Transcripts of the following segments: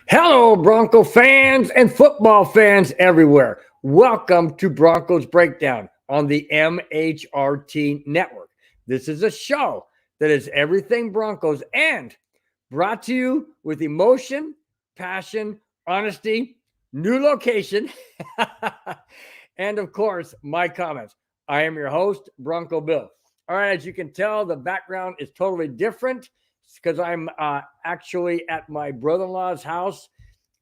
Hello, Bronco fans and football fans everywhere. Welcome to Broncos Breakdown on the MHRT Network. This is a show that is everything Broncos and brought to you with emotion, passion, honesty, new location, and of course, my comments. I am your host, Bronco Bill. All right, as you can tell, the background is totally different because I'm actually at my brother-in-law's house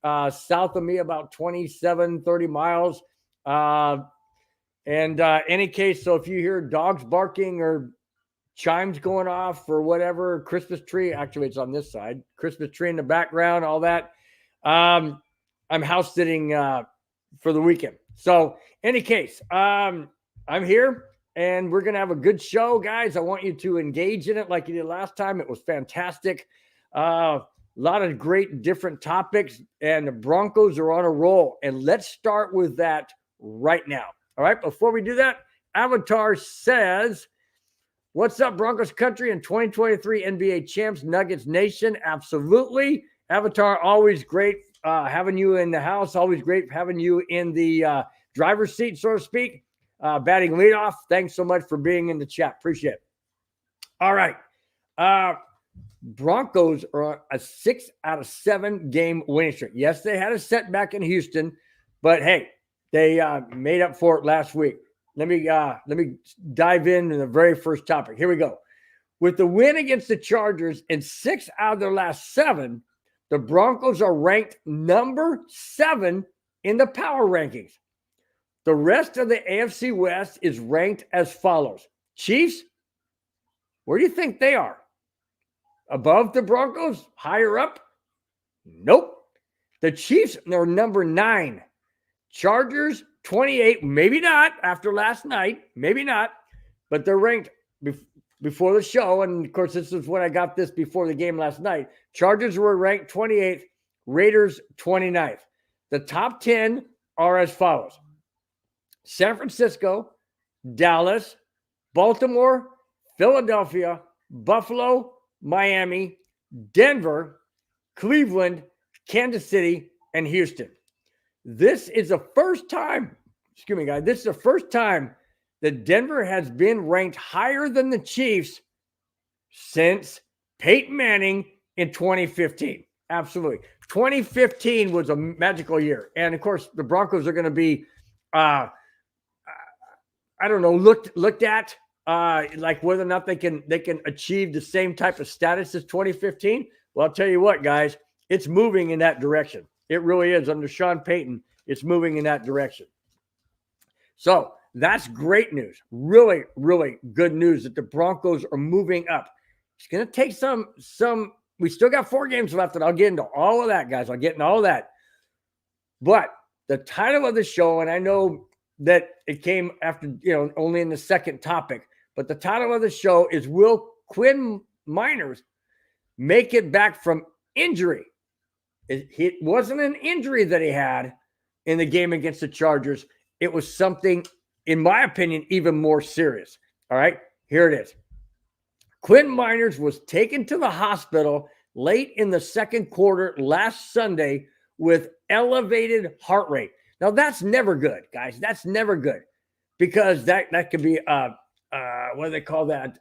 south of me about 30 miles. Any case, so if you hear dogs barking or chimes going off or whatever, Christmas tree, actually it's on this side, Christmas tree in the background, all that, I'm house sitting for the weekend. So any case, I'm here. And we're going to have a good show, guys. I want you to engage in it like you did last time. It was fantastic. A lot of great different topics, and the Broncos are on a roll. And let's start with that right now. All right, before we do that, Avatar says, what's up, Broncos country and 2023 NBA champs, Nuggets Nation? Absolutely. Avatar, always great having you in the house. Always great having you in the driver's seat, so to speak. Batting leadoff. Thanks so much for being in the chat. Appreciate it. All right. Broncos are on a 6 out of 7 game winning streak. Yes, they had a setback in Houston, but hey, they made up for it last week. Let me dive into the very first topic. Here we go. With the win against the Chargers in 6 out of their last 7, the Broncos are ranked number 7 in the power rankings. The rest of the AFC West is ranked as follows. Chiefs, where do you think they are? Above the Broncos? Higher up? Nope. The Chiefs are number 9. Chargers, 28. Maybe not after last night. Maybe not. But they're ranked before the show. And, of course, this is when I got this before the game last night. Chargers were ranked 28th. Raiders, 29th. The top 10 are as follows. San Francisco, Dallas, Baltimore, Philadelphia, Buffalo, Miami, Denver, Cleveland, Kansas City, and Houston. This is the first time, this is the first time that Denver has been ranked higher than the Chiefs since Peyton Manning in 2015. Absolutely. 2015 was a magical year. And, of course, the Broncos are going to be looked at like whether or not they can achieve the same type of status as 2015. Well, I'll tell you what, guys, it's moving in that direction. It really is. Under Sean Payton, it's moving in that direction. So that's great news. Really, really good news that the Broncos are moving up. It's going to take some. We still got 4 games left, and I'll get into all of that, guys. I'll get into all of that. But the title of the show, and I know that it came after, only in the second topic. But the title of the show is, will Quinn Meinerz make it back from injury? It wasn't an injury that he had in the game against the Chargers. It was something, in my opinion, even more serious. All right, here it is. Quinn Meinerz was taken to the hospital late in the second quarter last Sunday with elevated heart rate. Now, that's never good, guys. That's never good because that could be, what do they call that?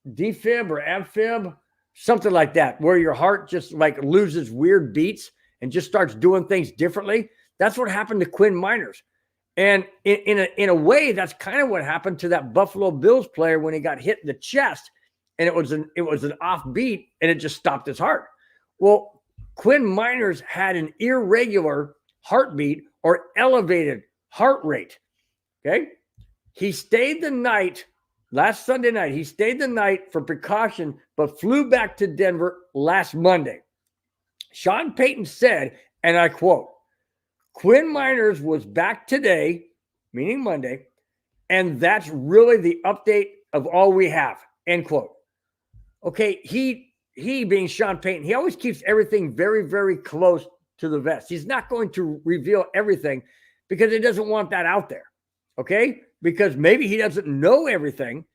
Defib or amphib, something like that, where your heart just like loses weird beats and just starts doing things differently. That's what happened to Quinn Meinerz. And in a way, that's kind of what happened to that Buffalo Bills player when he got hit in the chest, and it was an off beat, and it just stopped his heart. Well, Quinn Meinerz had an irregular heartbeat or elevated heart rate. Okay. He stayed the night last Sunday night. He stayed the night for precaution, but flew back to Denver last Monday. Sean Payton said, and I quote, Quinn Meinerz was back today, meaning Monday, and that's really the update of all we have, end quote. Okay, he being Sean Payton, he always keeps everything very, very close to the vest. He's not going to reveal everything because he doesn't want that out there, okay? Because maybe he doesn't know everything.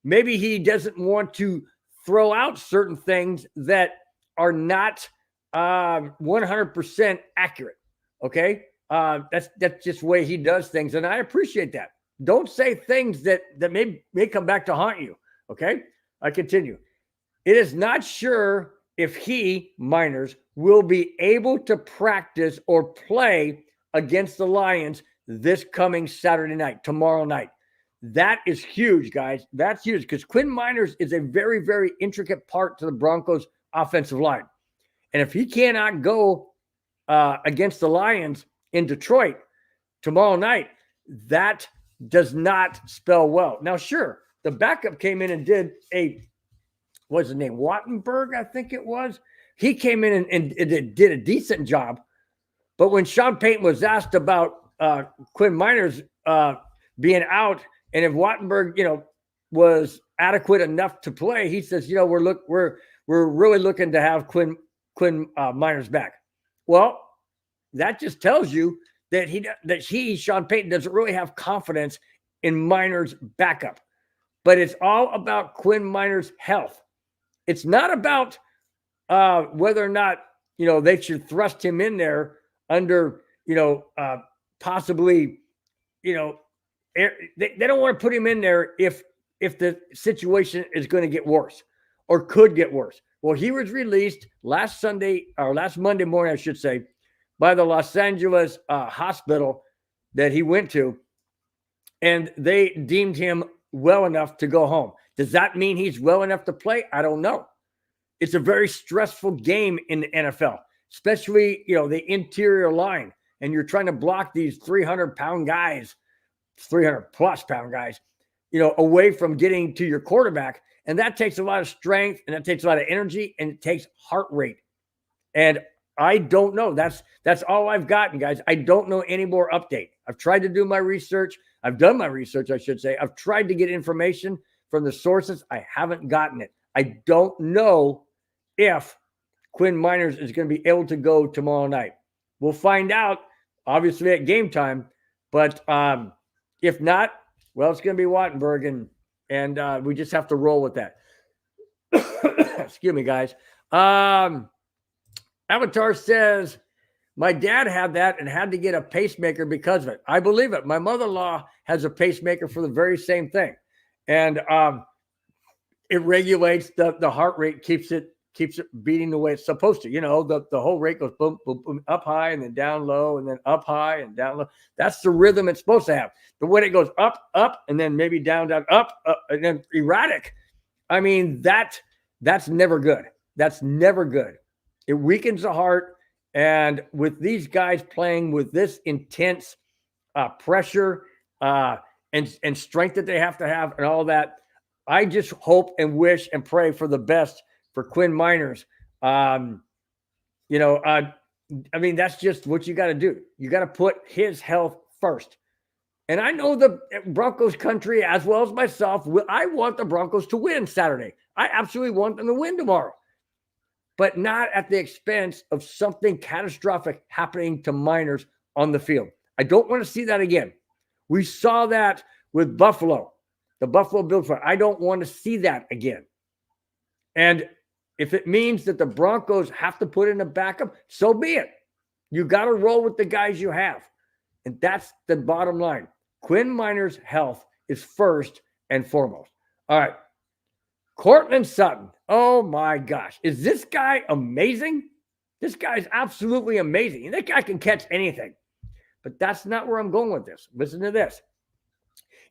Maybe he doesn't want to throw out certain things that are not 100% accurate. Okay. That's just the way he does things. And I appreciate that. Don't say things that may come back to haunt you. Okay. I continue. It is not sure if he, Meinerz, will be able to practice or play against the Lions this coming Saturday night, tomorrow night. That is huge, guys. That's huge because Quinn Meinerz is a very, very intricate part to the Broncos offensive line. And if he cannot go against the Lions in Detroit tomorrow night, that does not spell well. Now, sure, the backup came in and did what's his name? Wattenberg, I think it was. He came in and did a decent job. But when Sean Payton was asked about Quinn Meinerz being out, and if Wattenberg, was adequate enough to play, he says, we're really looking to have Quinn Meinerz back. Well, that just tells you that Sean Payton, doesn't really have confidence in Meinerz' backup. But it's all about Quinn Meinerz' health. It's not about whether or not, they should thrust him in there under, possibly, they don't want to put him in there if the situation is going to get worse or could get worse. Well, he was released last Monday morning, I should say, by the Los Angeles hospital that he went to, and they deemed him well enough to go home. Does that mean he's well enough to play? I don't know. It's a very stressful game in the NFL, especially, the interior line, and you're trying to block these 300-pound guys, 300-plus pound guys, away from getting to your quarterback. And that takes a lot of strength, and that takes a lot of energy, and it takes heart rate. And I don't know. That's all I've gotten, guys. I don't know any more update. I've tried to do my research. I've done my research, I should say. I've tried to get information from the sources. I haven't gotten it. I don't know if Quinn Meinerz is going to be able to go tomorrow night. We'll find out, obviously, at game time. But if not, well, it's going to be Wattenberg, and we just have to roll with that. Excuse me, guys. Avatar says, my dad had that and had to get a pacemaker because of it. I believe it. My mother-in-law has a pacemaker for the very same thing. And it regulates the heart rate, keeps it beating the way it's supposed to. The whole rate goes boom, boom, boom, up high and then down low and then up high and down low. That's the rhythm it's supposed to have. The way it goes up, up, and then maybe down, down, up, and then erratic. I mean, that's never good. That's never good. It weakens the heart. And with these guys playing with this intense pressure and strength that they have to have and all that, I just hope and wish and pray for the best for Quinn Meinerz. That's just what you got to do. You got to put his health first. And I know the Broncos country, as well as myself, I want the Broncos to win Saturday. I absolutely want them to win tomorrow. But not at the expense of something catastrophic happening to Meinerz on the field. I don't want to see that again. We saw that with Buffalo, the Buffalo Bills. I don't want to see that again. And if it means that the Broncos have to put in a backup, so be it. You got to roll with the guys you have. And that's the bottom line. Quinn Meinerz' health is first and foremost. All right. Courtland Sutton. Oh, my gosh. Is this guy amazing? This guy's absolutely amazing. And that guy can catch anything. But that's not where I'm going with this. Listen to this.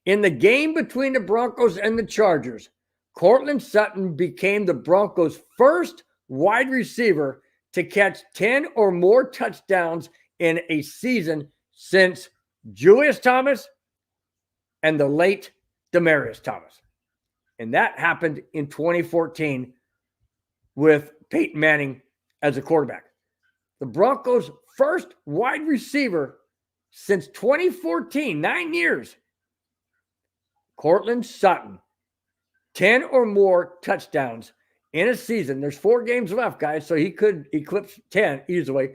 In the game between the Broncos and the Chargers, Courtland Sutton became the Broncos' first wide receiver to catch 10 or more touchdowns in a season since Julius Thomas and the late Demaryius Thomas. And that happened in 2014 with Peyton Manning as a quarterback. The Broncos' first wide receiver since 2014, 9 years, Courtland Sutton, 10 or more touchdowns in a season. There's 4 games left, guys, so he could eclipse 10 easily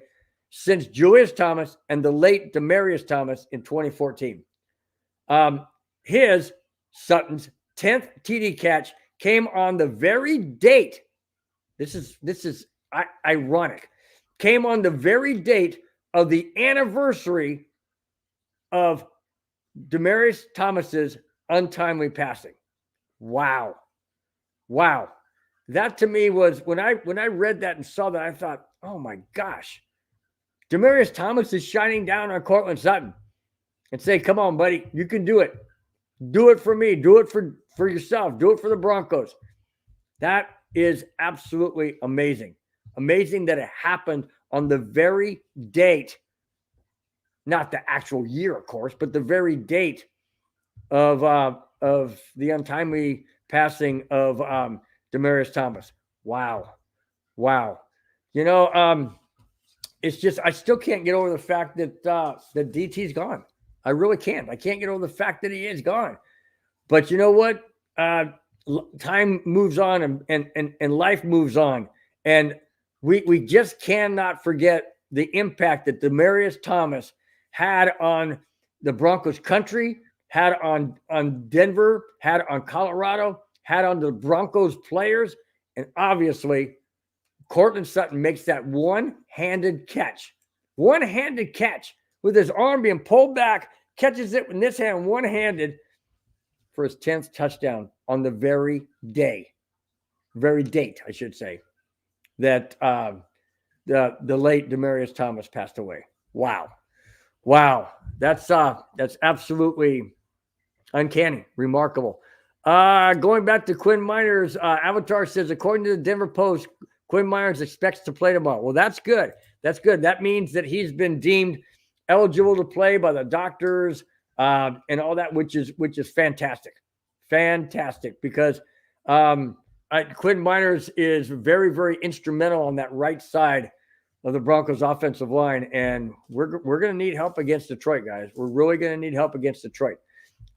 since Julius Thomas and the late Demaryius Thomas in 2014. Sutton's 10th TD catch came on the very date. This is ironic. came on the very date of the anniversary of Demaryius Thomas's untimely passing. Wow. That to me was, when I read that and saw that, I thought, oh my gosh, Demaryius Thomas is shining down on Courtland Sutton and say, come on, buddy, you can do it. Do it for me. Do it for yourself. Do it for the Broncos. That is absolutely amazing. Amazing that it happened on the very date, not the actual year, of course, but the very date of the untimely passing of Demaryius Thomas. Wow. You know, it's just, I still can't get over the fact that DT's gone. I really can't. I can't get over the fact that he is gone. But you know what? Time moves on and life moves on. And we just cannot forget the impact that Demaryius Thomas had on the Broncos country, had on Denver, had on Colorado, had on the Broncos players. And obviously, Courtland Sutton makes that one-handed catch with his arm being pulled back, catches it in this hand one-handed for his 10th touchdown on the very date, I should say, that the late Demaryius Thomas passed away. Wow. That's absolutely uncanny, remarkable. Going back to Quinn Meinerz, Avatar says, according to the Denver Post, Quinn Meinerz expects to play tomorrow. Well, that's good. That means that he's been deemed eligible to play by the doctors and all that, which is fantastic. Because Quinn Meinerz is very, very instrumental on that right side of the Broncos offensive line. And we're going to need help against Detroit, guys. We're really going to need help against Detroit.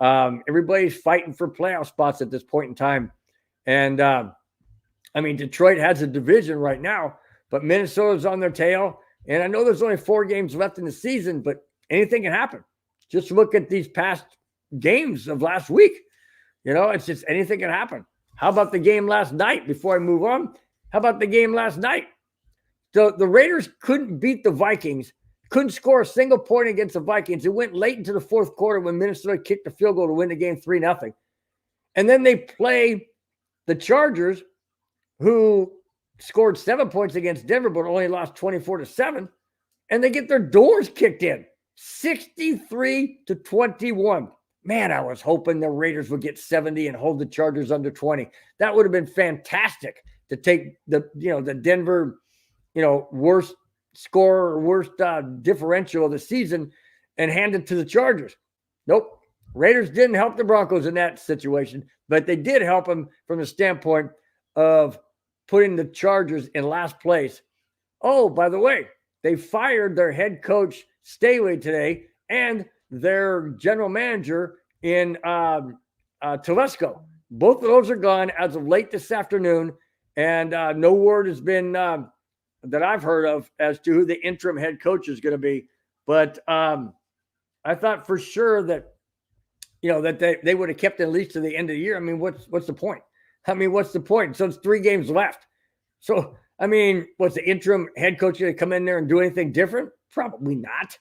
Everybody's fighting for playoff spots at this point in time. And I mean, Detroit has a division right now, but Minnesota's on their tail. And I know there's only 4 games left in the season, but anything can happen. Just look at these past games of last week. You know, it's just anything can happen. How about the game last night before I move on? How about the game last night? The Raiders couldn't beat the Vikings, couldn't score a single point against the Vikings. It went late into the fourth quarter when Minnesota kicked the field goal to win the game 3-0. And then they play the Chargers, who scored 7 points against Denver, but only lost 24-7. And they get their doors kicked in 63-21. Man, I was hoping the Raiders would get 70 and hold the Chargers under 20. That would have been fantastic to take the Denver, worst score, worst differential of the season and hand it to the Chargers. Nope. Raiders didn't help the Broncos in that situation, but they did help them from the standpoint of putting the Chargers in last place. Oh, by the way, they fired their head coach Staley today and their general manager in Telesco. Both of those are gone as of late this afternoon, and no word has been that I've heard of as to who the interim head coach is going to be. But I thought for sure that that they would have kept it at least to the end of the year. I mean, what's the point? What's the point? So it's 3 games left. So, what's the interim head coach going to come in there and do anything different? Probably not.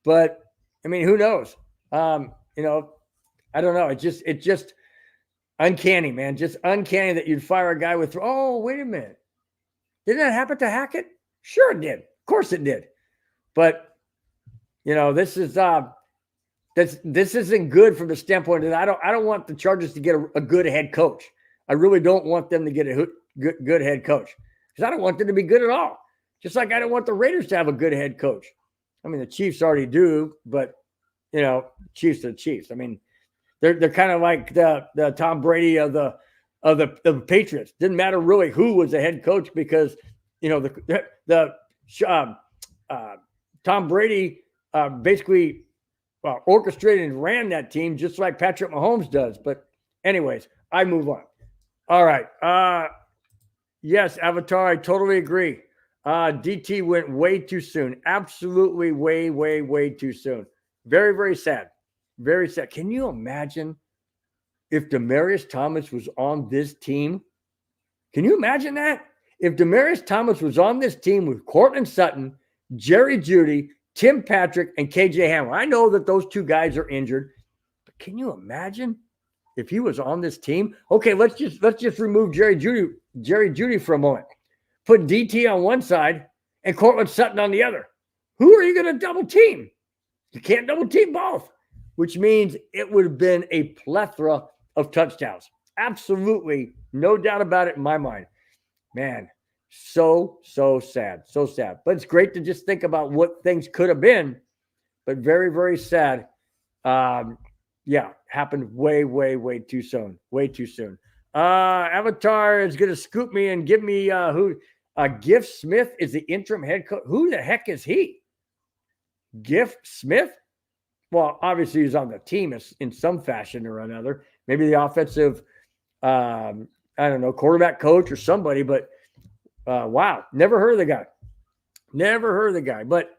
But, who knows? I don't know. It's just uncanny, man. Just uncanny that you'd fire a guy with, oh, wait a minute. Didn't that happen to Hackett? Sure it did. Of course it did. But, this is this isn't good from the standpoint that I don't want the Chargers to get a good head coach. I really don't want them to get a good head coach because I don't want them to be good at all. Just like I don't want the Raiders to have a good head coach. The Chiefs already do, but Chiefs are the Chiefs. They're kind of like the Tom Brady of the Patriots. Didn't matter really who was the head coach because Tom Brady basically orchestrated and ran that team just like Patrick Mahomes does. But anyways, I move on. All right. Yes, Avatar, I totally agree. DT went way too soon. Absolutely way, way, way too soon. Very, very sad. Very sad. Can you imagine if Demaryius Thomas was on this team? Can you imagine that? If Demaryius Thomas was on this team with Courtland Sutton, Jerry Jeudy, Tim Patrick, and KJ Hamler, I know that those two guys are injured, but can you imagine if he was on this team? Okay, let's just remove Jerry Jeudy for a moment. Put DT on one side and Courtland Sutton on the other. Who are you going to double team? You can't double team both, which means it would have been a plethora of touchdowns. Absolutely, no doubt about it in my mind. Man, so sad, so sad. But it's great to just think about what things could have been, but very, very sad. Happened way too soon. Way too soon. Avatar is going to scoop me and give me Giff Smith is the interim head coach. Who the heck is he? Giff Smith? Well, obviously he's on the team in some fashion or another. Maybe the offensive, quarterback coach or somebody. But wow, never heard of the guy. Never heard of the guy. But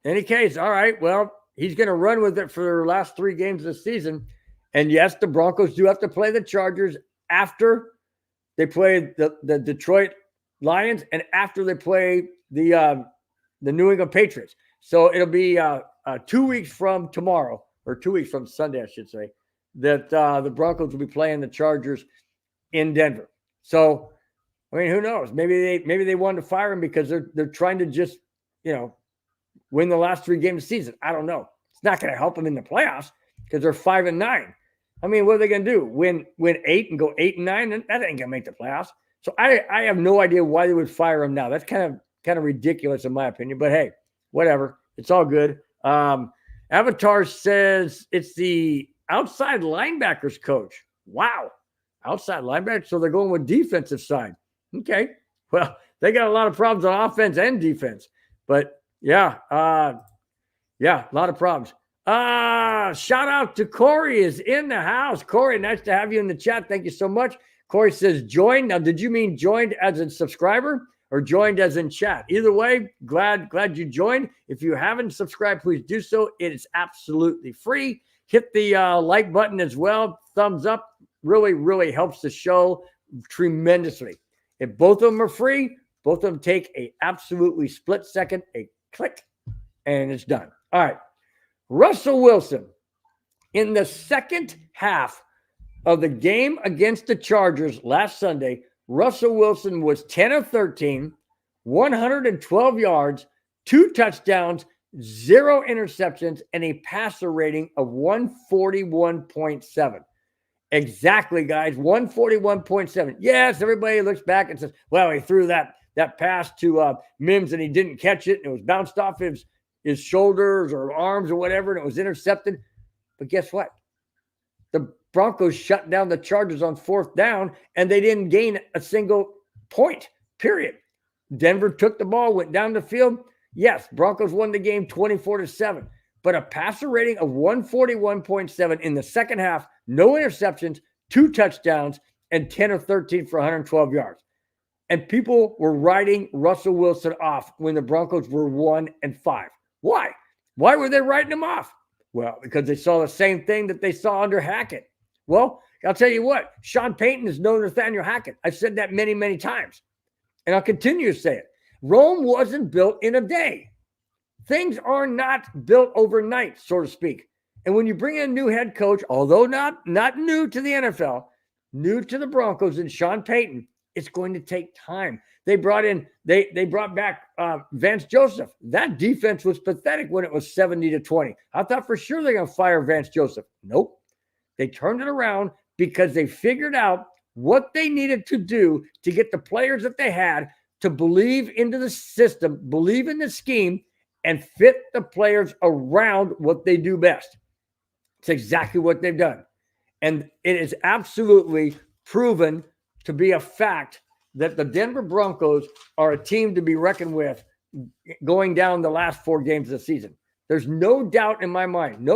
any case, all right. Well, he's going to run with it for the last 3 games of the season. And yes, the Broncos do have to play the Chargers after they play the Detroit Lions and after they play the New England Patriots. So it'll be 2 weeks from tomorrow, or 2 weeks from Sunday, I should say, that the Broncos will be playing the Chargers in Denver. So, I mean, who knows? Maybe they wanted to fire him because they're trying to just, win the last 3 games of the season. I don't know. It's not going to help them in the playoffs because they're 5-9. I mean, what are they going to do? Win 8 and go 8-9? That ain't going to make the playoffs. So I have no idea why they would fire him now. That's kind of ridiculous in my opinion. But hey, whatever. It's all good. Avatar says it's the outside linebackers coach. Wow. Outside linebackers. So they're going with defensive side. Okay. Well, they got a lot of problems on offense and defense. But yeah, a lot of problems. Shout out to Corey is in the house. Corey, nice to have you in the chat. Thank you so much. Corey says join. Now, did you mean joined as a subscriber or joined as in chat? Either way, glad you joined. If you haven't subscribed, please do so. It is absolutely free. Hit the like button as well. Thumbs up really helps the show tremendously. If both of them are free, both of them take a absolutely split second, a click, and it's done. All right. Russell Wilson, in the second half of the game against the Chargers last Sunday, Russell Wilson was 10 of 13, 112 yards, 2 touchdowns, 0 interceptions, and a passer rating of 141.7. Exactly, guys, 141.7. Yes, everybody looks back and says, well, he threw that pass to Mims and he didn't catch it, and it was bounced off his shoulders or arms or whatever, and it was intercepted. But guess what? The Broncos shut down the Chargers on 4th down, and they didn't gain a single point, period. Denver took the ball, went down the field. Yes, Broncos won the game 24-7, but a passer rating of 141.7 in the second half, no interceptions, 2 touchdowns, and 10 of 13 for 112 yards. And people were writing Russell Wilson off when the Broncos were 1-5. Why? Why were they writing him off? Well, because they saw the same thing that they saw under Hackett. Well, I'll tell you what, Sean Payton is no Nathaniel Hackett. I've said that many, many times, and I'll continue to say it. Rome wasn't built in a day. Things are not built overnight, so to speak. And when you bring in a new head coach, although not new to the NFL, new to the Broncos and Sean Payton, it's going to take time. They brought back Vance Joseph. That defense was pathetic when it was 70-20. I thought for sure they're going to fire Vance Joseph. Nope. They turned it around because they figured out what they needed to do to get the players that they had to believe into the system, believe in the scheme, and fit the players around what they do best. It's exactly what they've done. And it is absolutely proven to be a fact that the Denver Broncos are a team to be reckoned with going down the last 4 games of the season. There's no doubt in my mind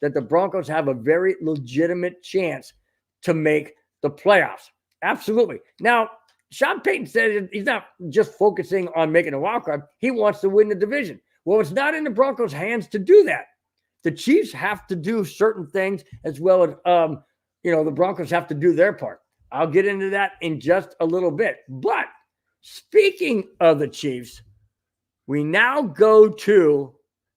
that the Broncos have a very legitimate chance to make the playoffs. Absolutely. Now, Sean Payton said he's not just focusing on making a wild card. He wants to win the division. Well, it's not in the Broncos' hands to do that. The Chiefs have to do certain things as well as, the Broncos have to do their part. I'll get into that in just a little bit. But speaking of the Chiefs, we now go to,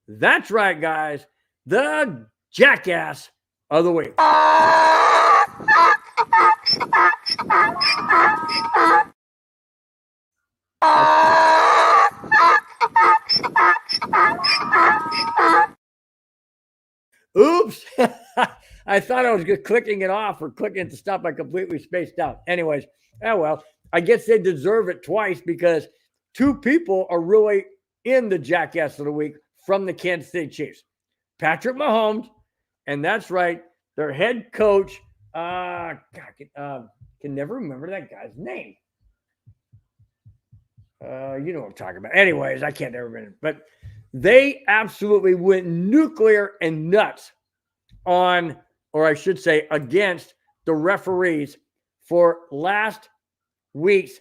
that's right, guys, the jackass of the week. Oops. I thought I was just clicking it off or clicking it to stop. I completely spaced out. Anyways, well, I guess they deserve it twice because two people are really in the jackass of the week from the Kansas City Chiefs. Patrick Mahomes, and that's right, their head coach, can never remember that guy's name. You know what I'm talking about. Anyways, I can't ever remember. But they absolutely went nuclear and nuts on, or I should say, against the referees for last week's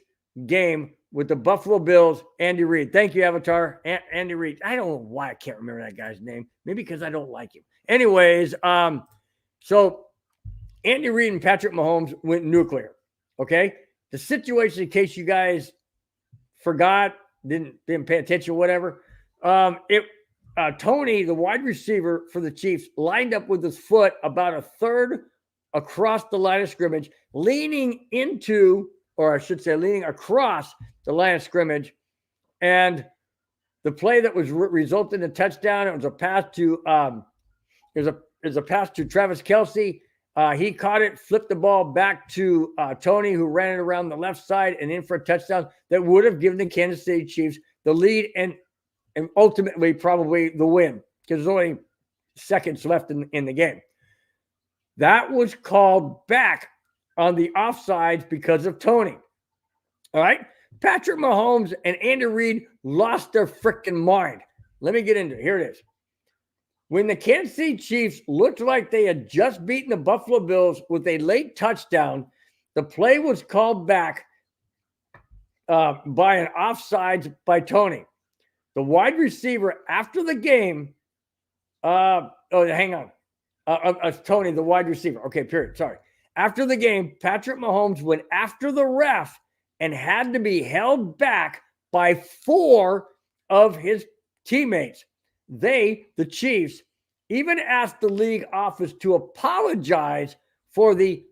game with the Buffalo Bills, Andy Reid. Thank you, Avatar. Andy Reid. I don't know why I can't remember that guy's name. Maybe because I don't like him. Anyways, so Andy Reid and Patrick Mahomes went nuclear. Okay? The situation, in case you guys forgot, didn't pay attention, whatever. Tony, the wide receiver for the Chiefs, lined up with his foot about a third across the line of scrimmage, leaning into, or I should say, leaning across the line of scrimmage. And the play that was resulted in a touchdown, it was a pass to a pass to Travis Kelce. He caught it, flipped the ball back to Tony, who ran it around the left side and in for a touchdown that would have given the Kansas City Chiefs the lead and ultimately probably the win because there's only seconds left in the game. That was called back on the offsides because of Tony. All right? Patrick Mahomes and Andy Reid lost their freaking mind. Let me get into it. Here it is. When the Kansas City Chiefs looked like they had just beaten the Buffalo Bills with a late touchdown, the play was called back by an offsides by Tony. The wide receiver after the game, hang on. Tony, the wide receiver. Okay, period. Sorry. After the game, Patrick Mahomes went after the ref and had to be held back by 4 of his teammates. They, the Chiefs, even asked the league office to apologize for the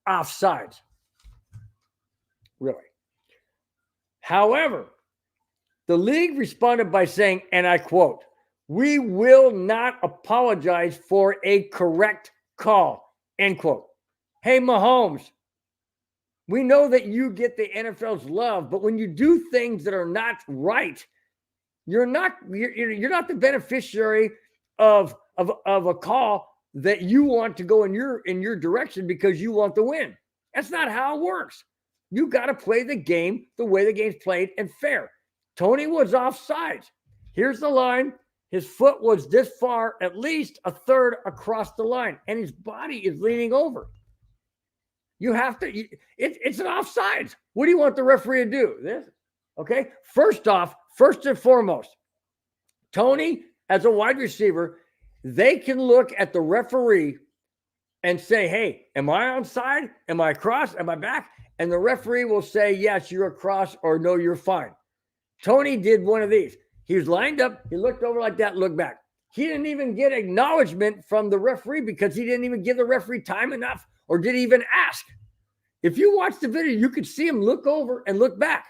offsides. Really. However, the league responded by saying, and I quote, "We will not apologize for a correct call," end quote. Hey, Mahomes, we know that you get the NFL's love, but when you do things that are not right, you're not the beneficiary of a call that you want to go in your direction because you want the win. That's not how it works. You got to play the game the way the game's played and fair. Tony was offsides. Here's the line. His foot was this far, at least a third across the line, and his body is leaning over. You have to, it's an offsides. What do you want the referee to do? This, okay? First and foremost, Tony, as a wide receiver, they can look at the referee and say, hey, am I onside? Am I across? Am I back? And the referee will say, yes, you're across, or no, you're fine. Tony did one of these. He was lined up. He looked over like that, looked back. He didn't even get acknowledgement from the referee because he didn't even give the referee time enough or did even ask. If you watch the video, you could see him look over and look back.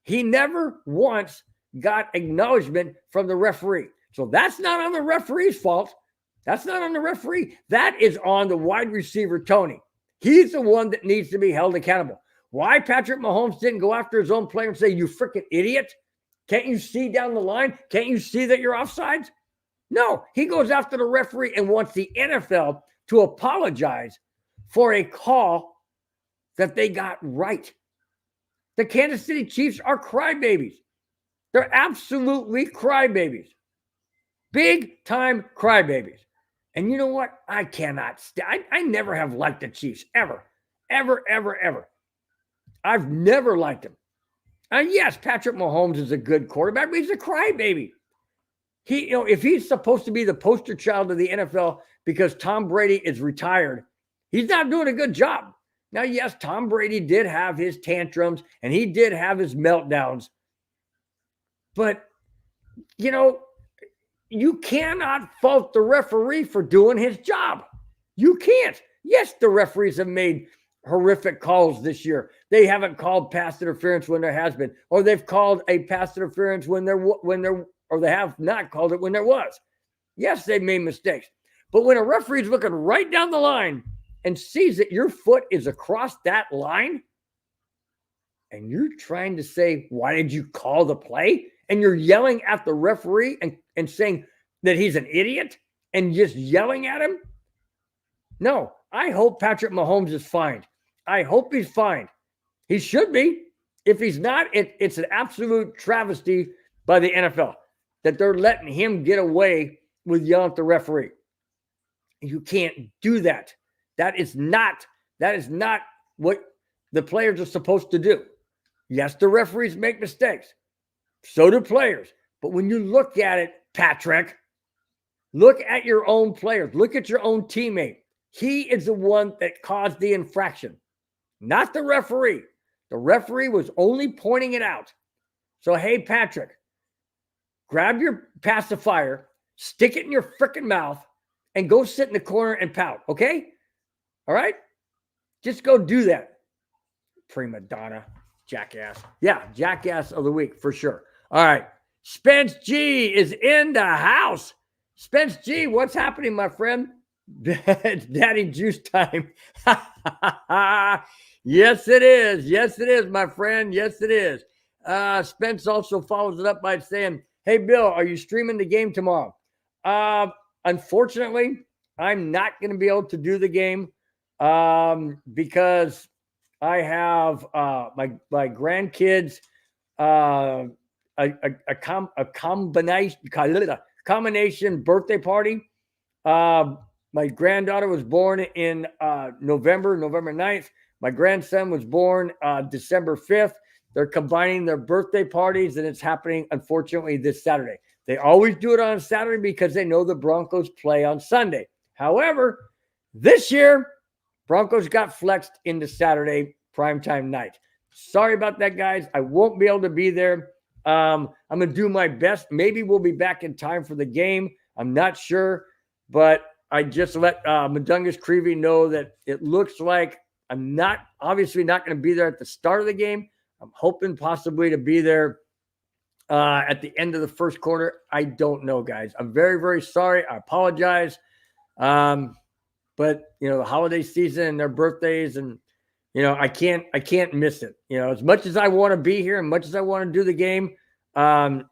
He never once got acknowledgement from the referee. So that's not on the referee's fault. That's not on the referee. That is on the wide receiver, Tony. He's the one that needs to be held accountable. Why Patrick Mahomes didn't go after his own player and say, you freaking idiot? Can't you see down the line? Can't you see that you're offsides? No, he goes after the referee and wants the NFL to apologize for a call that they got right. The Kansas City Chiefs are crybabies. They're absolutely crybabies. Big time crybabies. And you know what? I cannot I never have liked the Chiefs, ever. I've never liked them. Yes, Patrick Mahomes is a good quarterback, but he's a crybaby. If he's supposed to be the poster child of the NFL because Tom Brady is retired, he's not doing a good job. Now, yes, Tom Brady did have his tantrums and he did have his meltdowns. But, you cannot fault the referee for doing his job. You can't. Yes, the referees have made horrific calls this year. They haven't called pass interference when there has been, or they've called a pass interference or they have not called it when there was. Yes, they've made mistakes. But when a referee's looking right down the line and sees that your foot is across that line, and you're trying to say, why did you call the play? And you're yelling at the referee and saying that he's an idiot and just yelling at him? No, I hope Patrick Mahomes is fined. I hope he's fined. He should be. If he's not, it's an absolute travesty by the NFL that they're letting him get away with yelling at the referee. You can't do that. That is not what the players are supposed to do. Yes, the referees make mistakes. So do players. But when you look at it, Patrick, look at your own players. Look at your own teammate. He is the one that caused the infraction, not the referee. The referee was only pointing it out. So, hey, Patrick, grab your pacifier, stick it in your freaking mouth, and go sit in the corner and pout, okay? All right? Just go do that. Prima donna, jackass. Yeah, jackass of the week for sure. All right. Spence G is in the house. Spence G, what's happening, my friend? It's Daddy Juice time. Yes, it is. Yes, it is, my friend. Yes, it is. Spence also follows it up by saying, hey, Bill, are you streaming the game tomorrow? Unfortunately, I'm not going to be able to do the game because I have my grandkids a combination birthday party. My granddaughter was born in November 9th. My grandson was born December 5th. They're combining their birthday parties, and it's happening, unfortunately, this Saturday. They always do it on Saturday because they know the Broncos play on Sunday. However, this year, Broncos got flexed into Saturday primetime night. Sorry about that, guys. I won't be able to be there. I'm going to do my best. Maybe we'll be back in time for the game. I'm not sure, but I just let Mundungus Creevy know that it looks like I'm obviously not going to be there at the start of the game. I'm hoping possibly to be there at the end of the first quarter. I don't know, guys. I'm very, very sorry. I apologize. But the holiday season and their birthdays, and I can't miss it. As much as I want to be here and much as I want to do the game, I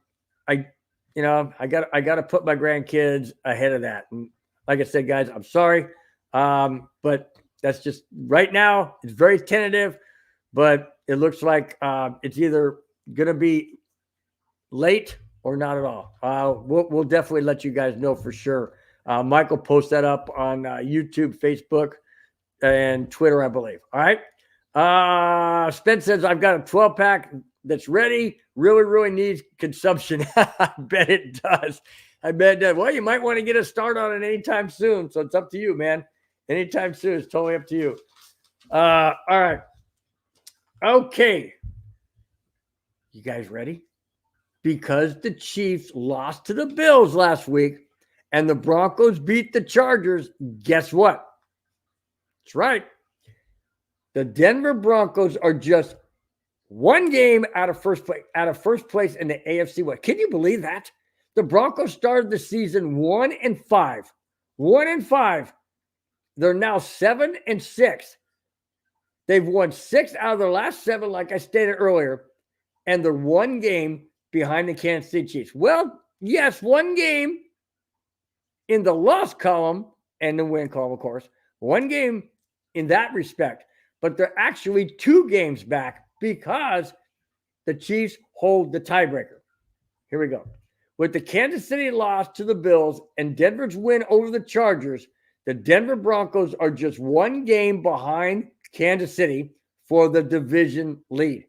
got to put my grandkids ahead of that. And like I said, guys, I'm sorry. But that's just right now. It's very tentative, but it looks like it's either going to be late or not at all. We'll definitely let you guys know for sure. Michael post that up on YouTube, Facebook, and Twitter, I believe. All right. Spence says, I've got a 12-pack that's ready. Really, really needs consumption. I bet it does. Well, you might want to get a start on it anytime soon. So it's up to you, man. Anytime soon. It's totally up to you. All right. Okay. You guys ready? Because the Chiefs lost to the Bills last week and the Broncos beat the Chargers, guess what? That's right. The Denver Broncos are just one game out of first place in the AFC West. Can you believe that? The Broncos started the season 1-5. 1-5. They're now 7-6. They've won 6 out of their last 7, like I stated earlier, and they're one game behind the Kansas City Chiefs. Well, yes, one game in the loss column and the win column, of course. One game in that respect, but they're actually 2 games back because the Chiefs hold the tiebreaker. Here we go. With the Kansas City loss to the Bills and Denver's win over the Chargers, the Denver Broncos are just one game behind Kansas City for the division lead.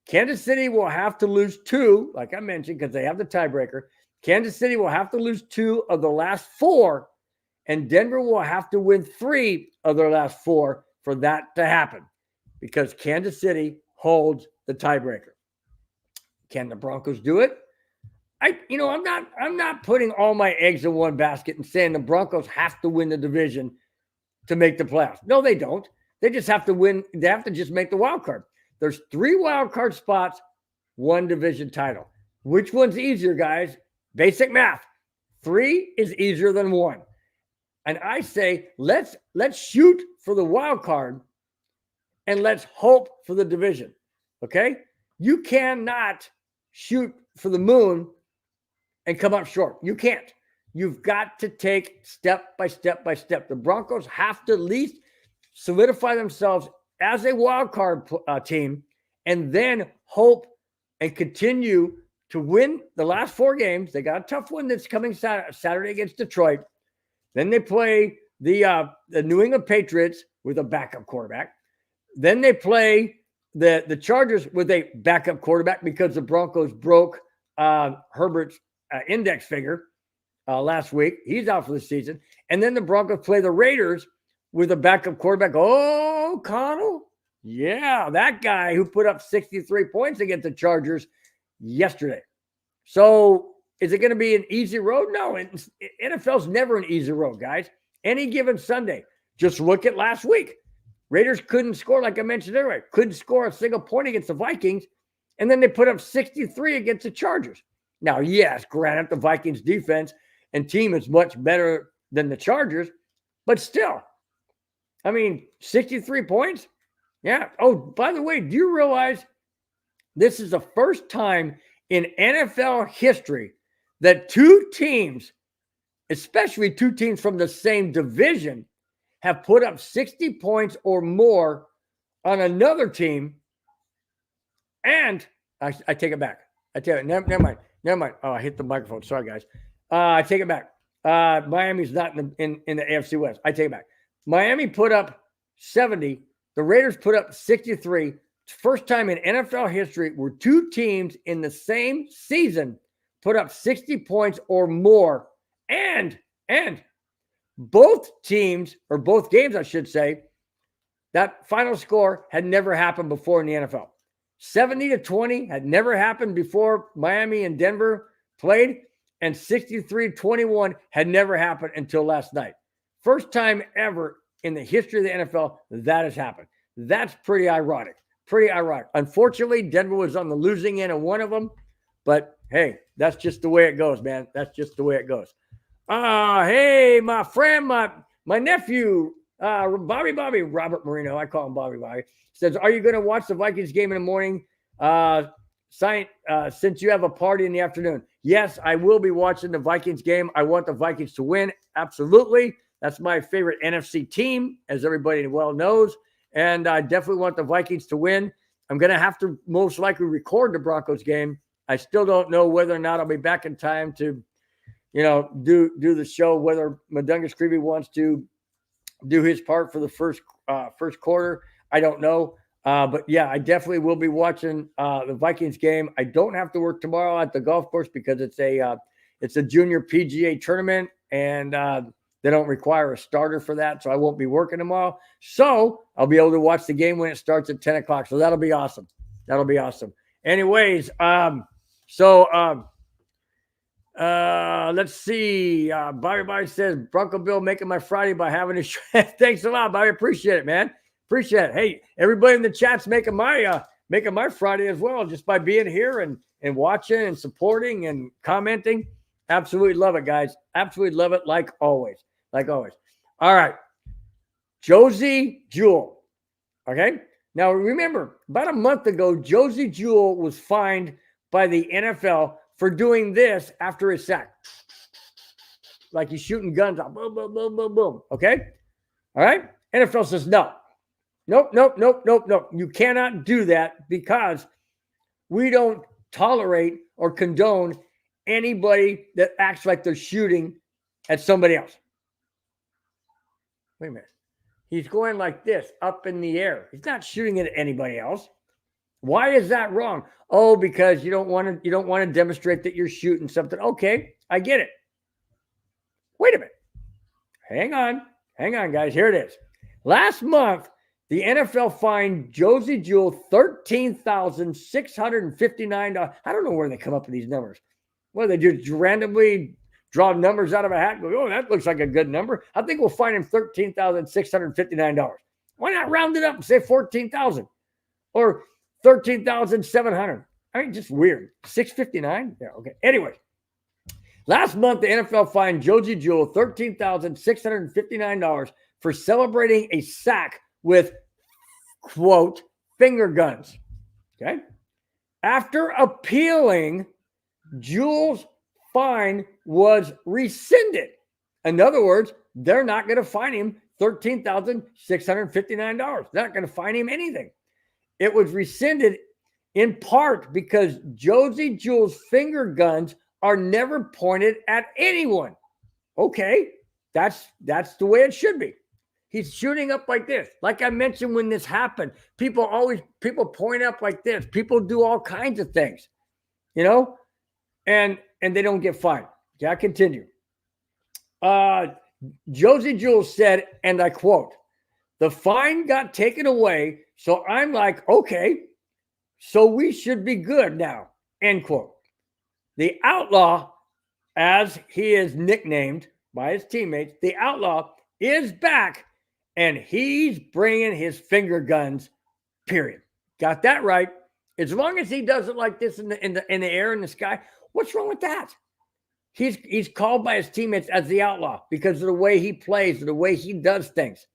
Kansas City will have to lose 2, like I mentioned, because they have the tiebreaker. Kansas City will have to lose 2 of the last 4, and Denver will have to win 3 of their last 4 for that to happen because Kansas City holds the tiebreaker. Can the Broncos do it? I'm not putting all my eggs in one basket and saying the Broncos have to win the division to make the playoffs. No, they don't. They just have to win. They have to just make the wild card. There's 3 wild card spots, 1 division title. Which one's easier, guys? Basic math. 3 is easier than 1. And I say, let's shoot for the wild card and let's hope for the division. Okay? You cannot shoot for the moon and come up short. You can't. You've got to take step by step by step. The Broncos have to at least solidify themselves as a wild card team and then hope and continue to win the last 4 games. They got a tough one that's coming Saturday against Detroit. Then they play the New England Patriots with a backup quarterback. Then they play the Chargers with a backup quarterback because the Broncos broke Herbert's index finger last week. He's out for the season. And then the Broncos play the Raiders with a backup quarterback. Oh, Connell. Yeah, that guy who put up 63 points against the Chargers yesterday. So is it going to be an easy road? No, NFL's never an easy road, guys. Any given Sunday. Just look at last week. Raiders couldn't score, like I mentioned earlier. Couldn't score a single point against the Vikings. And then they put up 63 against the Chargers. Now, yes, granted, the Vikings defense and team is much better than the Chargers. But still, 63 points? Yeah. Oh, by the way, do you realize this is the first time in NFL history that 2 teams, especially 2 teams from the same division, have put up 60 points or more on another team? And I take it back. Never mind. Oh, I hit the microphone. Sorry, guys. I take it back. Miami's not in the AFC West. I take it back. Miami put up 70. The Raiders put up 63. First time in NFL history where 2 teams in the same season put up 60 points or more. And both teams, or both games, I should say, that final score had never happened before in the NFL. 70-20 had never happened before Miami and Denver played, and 63-21 had never happened until last night. First time ever in the history of the NFL that has happened. That's pretty ironic. Unfortunately, Denver was on the losing end of one of them, but hey, that's just the way it goes, man. That's just the way it goes. Hey, my friend, my nephew, Bobby, Robert Marino, I call him Bobby, says, are you going to watch the Vikings game in the morning since you have a party in the afternoon? Yes, I will be watching the Vikings game. I want the Vikings to win. Absolutely. That's my favorite NFC team, as everybody well knows. And I definitely want the Vikings to win. I'm going to have to most likely record the Broncos game. I still don't know whether or not I'll be back in time to, do the show, whether Madunga Screevy wants to do his part for the first quarter. I don't know. But yeah, I definitely will be watching the Vikings game. I don't have to work tomorrow at the golf course because it's a junior PGA tournament, and they don't require a starter for that. So I won't be working tomorrow. So I'll be able to watch the game when it starts at 10 o'clock. So that'll be awesome. Anyways, let's see. Bobby says, Bronco Bill making my Friday by having a thanks a lot, Bobby. Appreciate it, man. Appreciate it. Hey, everybody in the chat's making my Friday as well, just by being here and watching and supporting and commenting. Absolutely love it, guys. Absolutely love it, like always. All right. Josie Jewell. Okay. Now remember, about a month ago, Josie Jewell was fined by the NFL for doing this after his sack. Like he's shooting guns out. Boom, boom, boom, boom, boom. Okay? All right? NFL says no. Nope. You cannot do that because we don't tolerate or condone anybody that acts like they're shooting at somebody else. Wait a minute. He's going like this, up in the air. He's not shooting at anybody else. Why is that wrong? Oh, because you don't want to demonstrate that you're shooting something. Okay, I get it. Wait a minute. Hang on, guys. Here it is. Last month, The NFL fined Josie Jewell $13,659. I don't know where they come up with these numbers. Well, they just randomly draw numbers out of a hat and go, oh, that looks like a good number. I think we'll fine him $13,659. Why not round it up and say 14,000 or 13,700? I mean, just weird. 659? Yeah, okay. Anyway, last month, the NFL fined Josie Jewell $13,659 for celebrating a sack with, quote, finger guns. Okay. After appealing, Jewell's fine was rescinded. In other words, they're not going to fine him $13,659. They're not going to fine him anything. It was rescinded in part because Josie Jewell's finger guns are never pointed at anyone. Okay, that's the way it should be. He's shooting up like this. Like I mentioned when this happened, people point up like this. People do all kinds of things, and they don't get fined. Okay, I continue. Josie Jewell said, and I quote, "The fine got taken away, so I'm like, okay, so we should be good now," end quote. The Outlaw, as he is nicknamed by his teammates, the Outlaw is back, and he's bringing his finger guns, period. Got that right. As long as he does it like this in the air, in the sky, what's wrong with that? He's called by his teammates as the Outlaw because of the way he plays, the way he does things.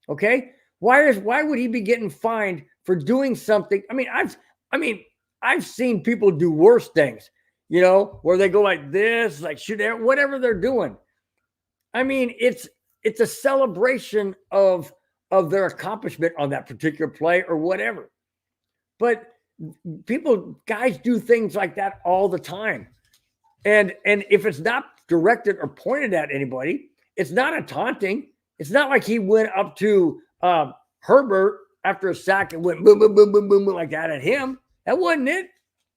Okay? Why would he be getting fined for doing something? I mean, I've seen people do worse things, where they go like this, like shoot air, whatever they're doing. I mean, it's a celebration of their accomplishment on that particular play or whatever. But guys do things like that all the time. And if it's not directed or pointed at anybody, it's not a taunting. It's not like he went up to Herbert after a sack and went boom, boom, boom, boom, boom, boom like that at him. That wasn't it.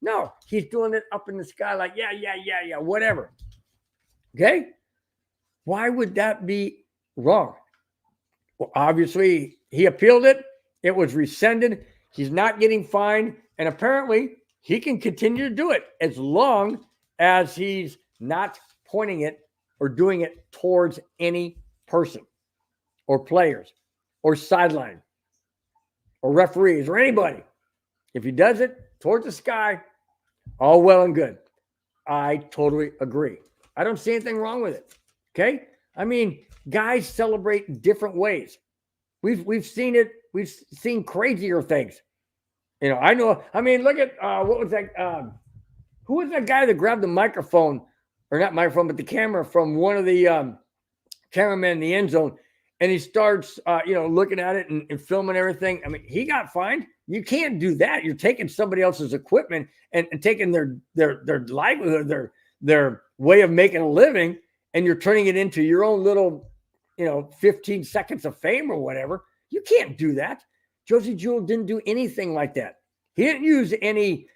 No, he's doing it up in the sky like, yeah, whatever. Okay? Why would that be wrong? Well, obviously, he appealed it. It was rescinded. He's not getting fined. And apparently, he can continue to do it as long as he's not pointing it or doing it towards any person or players or sideline or referees or anybody. If he does it towards the sky, all well and good. I totally agree. I don't see anything wrong with it. Okay? I mean, guys celebrate in different ways. We've seen it. We've seen crazier things. I know. I mean, look at what was that? Who was that guy that grabbed the microphone, or not microphone, but the camera from one of the cameramen in the end zone, and he starts, looking at it and filming everything. I mean, he got fined. You can't do that. You're taking somebody else's equipment and taking their livelihood, their way of making a living, and you're turning it into your own little, 15 seconds of fame or whatever. You can't do that. Josie Jewell didn't do anything like that. He didn't use any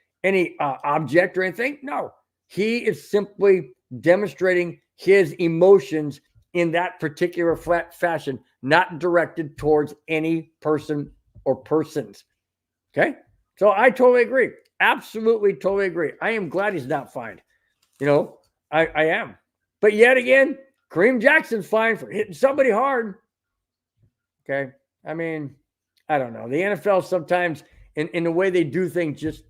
object or anything. No, he is simply demonstrating his emotions in that particular fashion, not directed towards any person or persons. Okay? So I totally agree. Absolutely, totally agree. I am glad he's not fined. I am. But yet again, Kareem Jackson's fined for hitting somebody hard. Okay? I mean, I don't know. The NFL sometimes, in the way they do things, just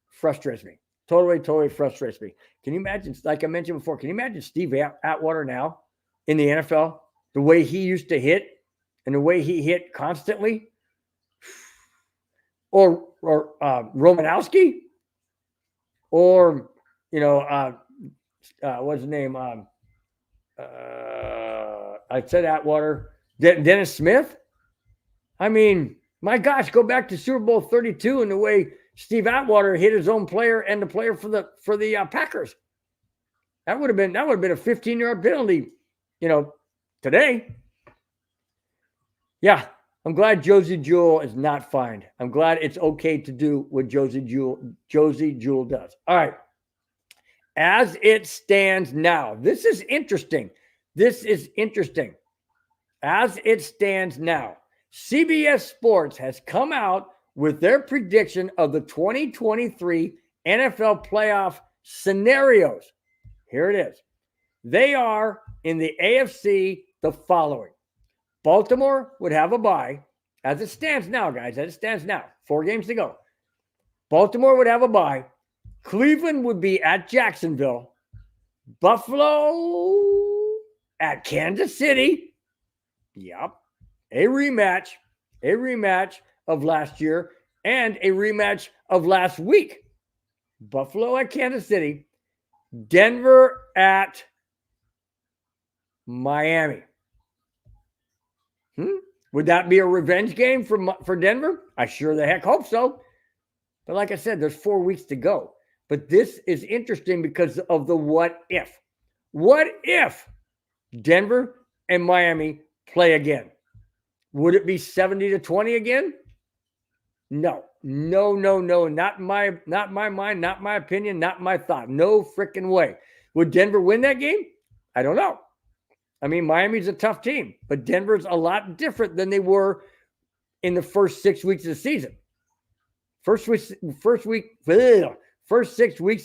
frustrates me. Totally frustrates me. Can you imagine, like I mentioned before, can you imagine Steve Atwater now in the NFL? The way he used to hit and the way he hit constantly? Or Romanowski? Or, what's his name? I said Atwater. Dennis Smith? I mean, my gosh, go back to Super Bowl 32 and the way Steve Atwater hit his own player and the player for the Packers. That would have been a 15-yard penalty, today. Yeah, I'm glad Josie Jewell is not fined. I'm glad it's okay to do what Josie Jewell does. All right. As it stands now, this is interesting. As it stands now, CBS Sports has come out with their prediction of the 2023 NFL playoff scenarios. Here it is. They are in the AFC the following. Baltimore would have a bye. As it stands now, guys, 4 games to go. Baltimore would have a bye. Cleveland would be at Jacksonville. Buffalo at Kansas City. Yep. A rematch of last year and a rematch of last week. Buffalo at Kansas City. Denver at Miami. Would that be a revenge game for Denver? I sure the heck hope so. But like I said, there's 4 weeks to go. But this is interesting because of the what if. What if Denver and Miami play again? Would it be 70-20 again? No. Not in my mind, not my opinion, not my thought. No freaking way. Would Denver win that game? I don't know. I mean, Miami's a tough team, but Denver's a lot different than they were in the first 6 weeks of the season. First 6 weeks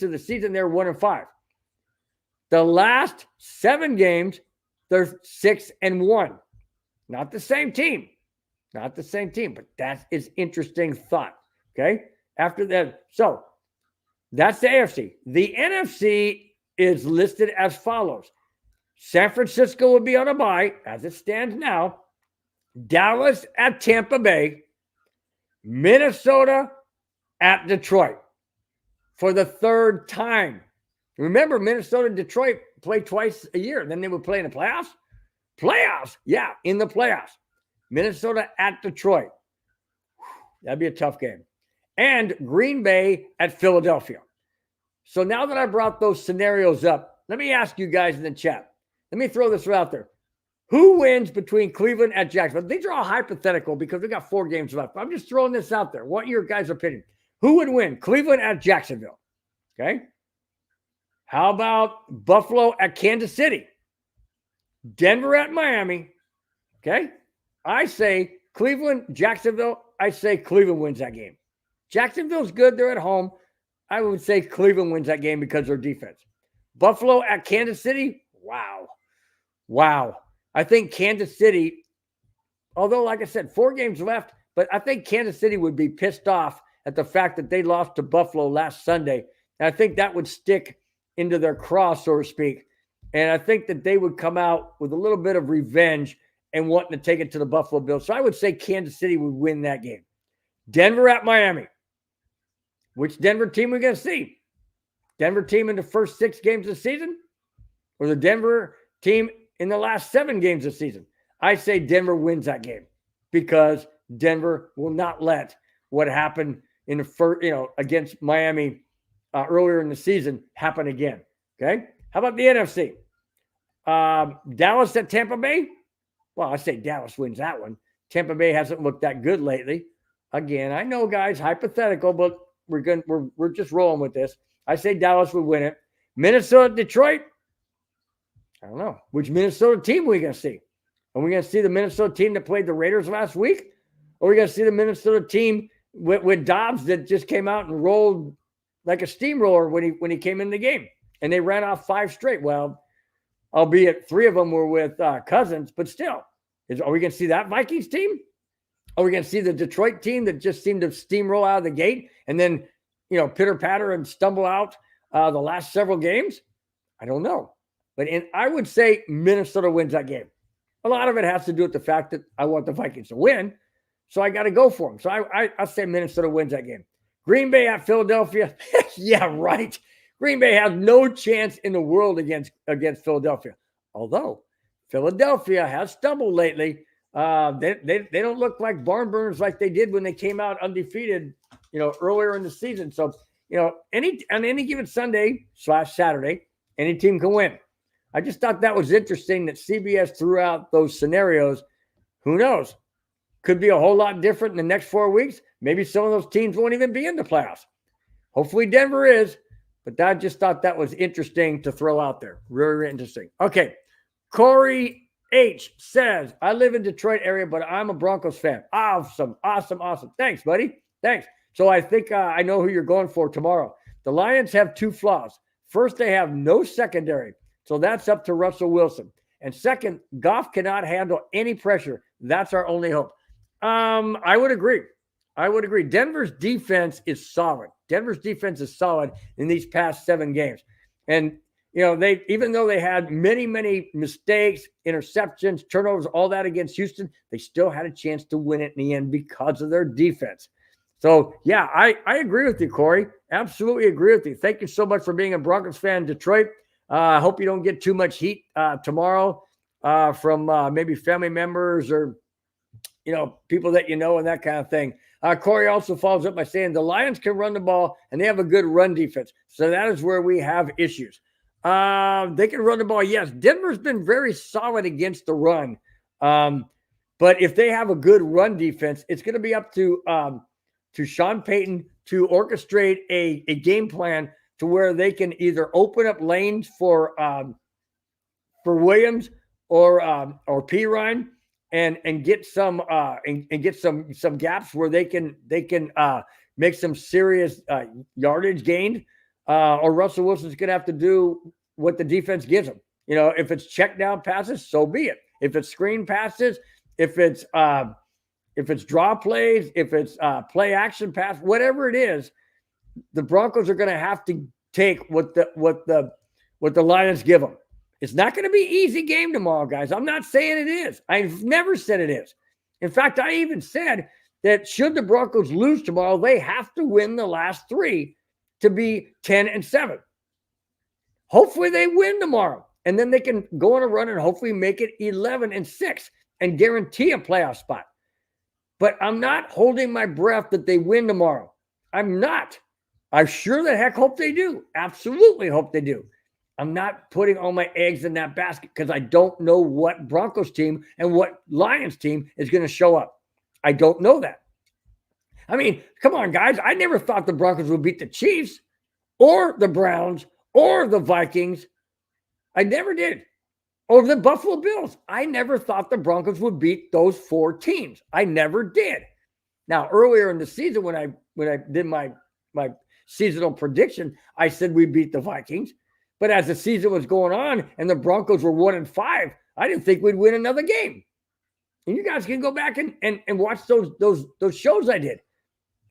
of the season, they're 1-5. The last 7 games, they're 6-1. Not the same team. But that is interesting thought. Okay. After that, so that's the AFC. The NFC is listed as follows. San Francisco will be on a bye, as it stands now. Dallas at Tampa Bay. Minnesota at Detroit for the 3rd time. Remember, Minnesota and Detroit play twice a year. Then they would play in the playoffs. Yeah, in the playoffs. Minnesota at Detroit. That'd be a tough game. And Green Bay at Philadelphia. So now that I brought those scenarios up, let me ask you guys in the chat. Let me throw this out there. Who wins between Cleveland and Jacksonville? These are all hypothetical because we got 4 games left. I'm just throwing this out there. What your guys' opinion? Who would win? Cleveland at Jacksonville. Okay. How about Buffalo at Kansas City? Denver at Miami. Okay. I say Cleveland, Jacksonville. I say Cleveland wins that game. Jacksonville's good. They're at home. I would say Cleveland wins that game because of their defense. Buffalo at Kansas City. Wow. I think Kansas City, although, like I said, 4 games left, but I think Kansas City would be pissed off at the fact that they lost to Buffalo last Sunday. And I think that would stick into their craw, so to speak. And I think that they would come out with a little bit of revenge and wanting to take it to the Buffalo Bills. So I would say Kansas City would win that game. Denver at Miami. Which Denver team are we going to see? Denver team in the first 6 games of the season? Or the Denver team in the last 7 games of the season? I say Denver wins that game because Denver will not let what happened in the first, against Miami earlier in the season happen again. Okay. How about the NFC? Dallas at Tampa Bay. Well, I say Dallas wins that one. Tampa Bay hasn't looked that good lately. Again, I know, guys, hypothetical, but we're just rolling with this. I say Dallas would win it. Minnesota, Detroit. I don't know. Which Minnesota team are we going to see? Are we going to see the Minnesota team that played the Raiders last week? Or are we going to see the Minnesota team with Dobbs that just came out and rolled like a steamroller when he came in the game? And they ran off 5 straight. Well, albeit 3 of them were with Cousins, but still. Are we going to see that Vikings team? Are we going to see the Detroit team that just seemed to steamroll out of the gate and then, pitter-patter and stumble out the last several games? I don't know. But I would say Minnesota wins that game. A lot of it has to do with the fact that I want the Vikings to win, so I got to go for them. So I'll say Minnesota wins that game. Green Bay at Philadelphia. Yeah, right. Green Bay has no chance in the world against Philadelphia. Although Philadelphia has stumbled lately. They don't look like barn burners like they did when they came out undefeated, earlier in the season. So, on any given Sunday/Saturday, any team can win. I just thought that was interesting that CBS threw out those scenarios. Who knows? Could be a whole lot different in the next 4 weeks. Maybe some of those teams won't even be in the playoffs. Hopefully Denver is, but I just thought that was interesting to throw out there. Really, really interesting. Okay. Corey H says, I live in Detroit area, but I'm a Broncos fan. Awesome. Thanks, buddy. Thanks. So I think I know who you're going for tomorrow. The Lions have two flaws. First, they have no secondary. So that's up to Russell Wilson. And second, Goff cannot handle any pressure. That's our only hope. I would agree. Denver's defense is solid. In these past 7 games. And, they, even though they had many mistakes, interceptions, turnovers, all that against Houston, they still had a chance to win it in the end because of their defense. So, yeah, I agree with you, Corey. Absolutely agree with you. Thank you so much for being a Broncos fan in Detroit. I hope you don't get too much heat tomorrow from maybe family members or, people that and that kind of thing. Corey also follows up by saying the Lions can run the ball and they have a good run defense. So that is where we have issues. They can run the ball. Yes, Denver's been very solid against the run. But if they have a good run defense, it's going to be up to Sean Payton to orchestrate a game plan to where they can either open up lanes for Williams or Pirine and get some some gaps where they can make some serious yardage gained. Or Russell Wilson's going to have to do what the defense gives him. If it's check down passes, so be it. If it's screen passes, if it's draw plays, if it's play action pass, whatever it is, the Broncos are going to have to take what the Lions give them. It's not going to be an easy game tomorrow, guys. I'm not saying it is. I've never said it is. In fact, I even said that should the Broncos lose tomorrow, they have to win the last 3 to be 10-7. Hopefully they win tomorrow, and then they can go on a run and hopefully make it 11-6 and guarantee a playoff spot. But I'm not holding my breath that they win tomorrow. I'm not. I sure the heck hope they do. Absolutely hope they do. I'm not putting all my eggs in that basket because I don't know what Broncos team and what Lions team is going to show up. I don't know that. I mean, come on, guys. I never thought the Broncos would beat the Chiefs or the Browns or the Vikings. I never did. Or the Buffalo Bills. I never thought the Broncos would beat those 4 teams. I never did. Now, earlier in the season when I did my seasonal prediction, I said we beat the Vikings. But as the season was going on and the Broncos were 1-5, I didn't think we'd win another game. And you guys can go back and watch those shows I did.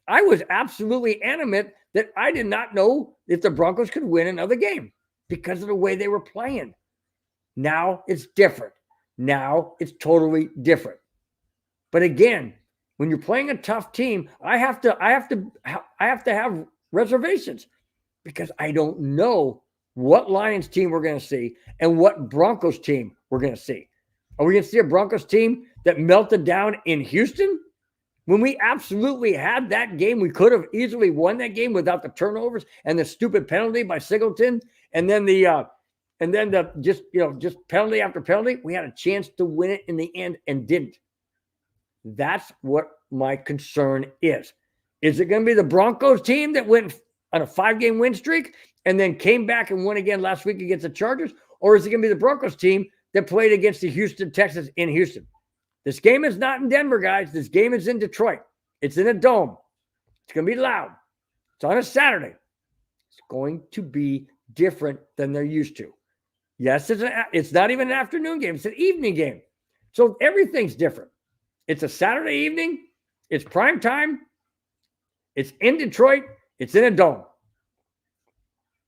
I was absolutely adamant that I did not know if the Broncos could win another game because of the way they were playing. Now it's different. Now it's totally different. But again, when you're playing a tough team, I have to have reservations because I don't know what Lions team we're going to see and what Broncos team we're going to see. Are we going to see a Broncos team that melted down in Houston? When we absolutely had that game, we could have easily won that game without the turnovers and the stupid penalty by Singleton, and then just penalty after penalty. We had a chance to win it in the end and didn't. That's what my concern is. Is it going to be the Broncos team that went on a 5-game win streak and then came back and won again last week against the Chargers? Or is it going to be the Broncos team that played against the Houston Texans in Houston? This game is not in Denver, guys. This game is in Detroit. It's in a dome. It's going to be loud. It's on a Saturday. It's going to be different than they're used to. Yes, it's not even an afternoon game. It's an evening game. So everything's different. It's a Saturday evening. It's prime time. It's in Detroit. It's in a dome.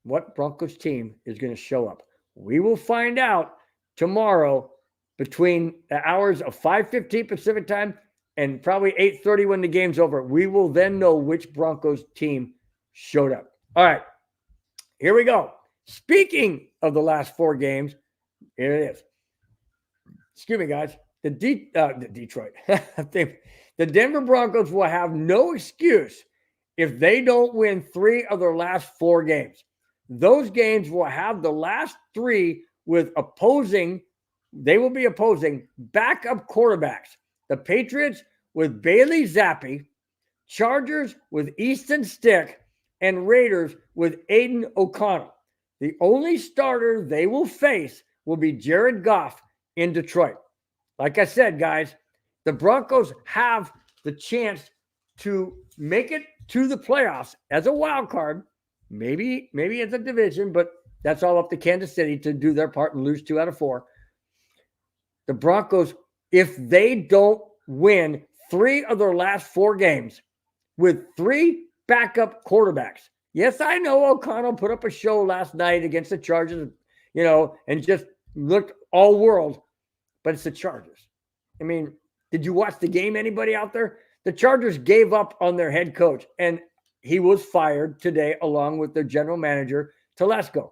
What Broncos team is going to show up? We will find out tomorrow between the hours of 5:15 Pacific time and probably 8:30 when the game's over. We will then know which Broncos team showed up. All right, here we go. Speaking of the last 4 games, here it is. Excuse me, guys. The Detroit. The Denver Broncos will have no excuse if they don't win 3 of their last 4 games. Those games will have the last 3 with they will be opposing backup quarterbacks. The Patriots with Bailey Zappi, Chargers with Easton Stick, and Raiders with Aiden O'Connell. The only starter they will face will be Jared Goff in Detroit. Like I said, guys, the Broncos have the chance to make it to the playoffs as a wild card. Maybe it's a division, but that's all up to Kansas City to do their part and lose 2 out of 4. The Broncos, if they don't win 3 of their last 4 games with 3 backup quarterbacks. Yes, I know O'Connell put up a show last night against the Chargers, and just looked all world, but it's the Chargers. I mean, did you watch the game, anybody out there? The Chargers gave up on their head coach, and he was fired today along with their general manager, Telesco,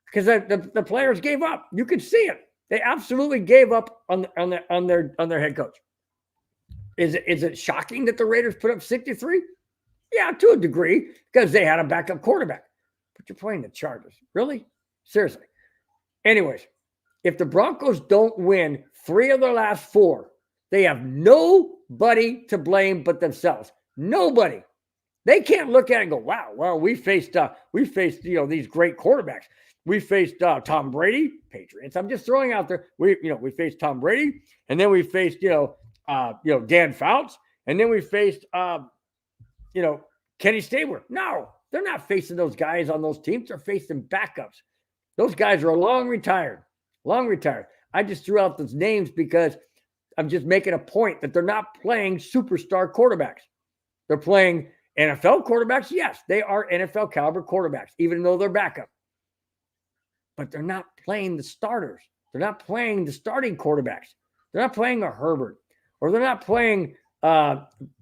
because the players gave up. You could see it. They absolutely gave up on their head coach. Is it shocking that the Raiders put up 63? Yeah, to a degree, because they had a backup quarterback. But you're playing the Chargers. Really? Seriously. Anyways, if the Broncos don't win 3 of their last 4, they have nobody to blame but themselves. Nobody. They can't look at it and go, wow, well, we faced these great quarterbacks. We faced Tom Brady, Patriots. I'm just throwing out there. We faced Tom Brady, and then we faced Dan Fouts, and then we faced Kenny Stabler. No, they're not facing those guys on those teams. They're facing backups. Those guys are long retired. I just threw out those names because I'm just making a point that they're not playing superstar quarterbacks. They're playing NFL quarterbacks. Yes, they are NFL caliber quarterbacks, even though they're backup. But they're not playing the starters. They're not playing the starting quarterbacks. They're not playing a Herbert, or they're not playing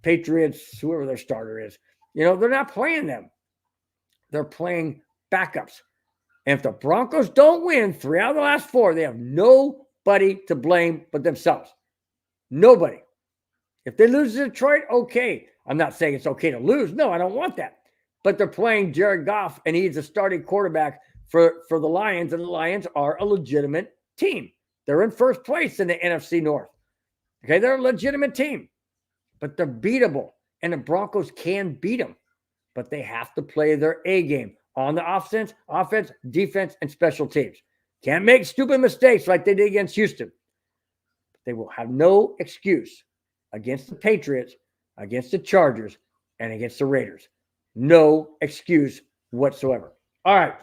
Patriots, whoever their starter is. They're not playing them. They're playing backups. And if the Broncos don't win 3 out of the last 4, they have nobody to blame but themselves. Nobody. If they lose to Detroit, okay. I'm not saying it's okay to lose. No, I don't want that. But they're playing Jared Goff, and he's a starting quarterback for the Lions, and the Lions are a legitimate team. They're in first place in the NFC North. Okay, they're a legitimate team. But they're beatable, and the Broncos can beat them. But they have to play their A game on the offense, defense, and special teams. Can't make stupid mistakes like they did against Houston. They will have no excuse against the Patriots, against the Chargers, and against the Raiders. No excuse whatsoever. All right.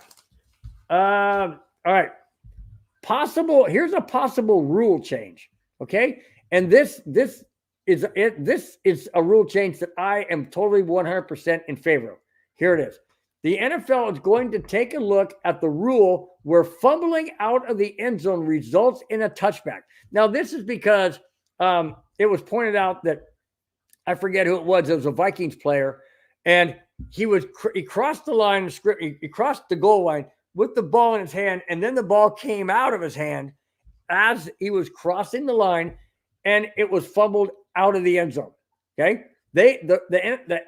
Here's a possible rule change. Okay. And this is a rule change that I am totally 100% in favor of. Here it is. The NFL is going to take a look at the rule where fumbling out of the end zone results in a touchback. Now, this is because it was pointed out that, I forget who it was a Vikings player, and he crossed the line, he crossed the goal line with the ball in his hand, and then the ball came out of his hand as he was crossing the line, and it was fumbled out of the end zone. Okay, the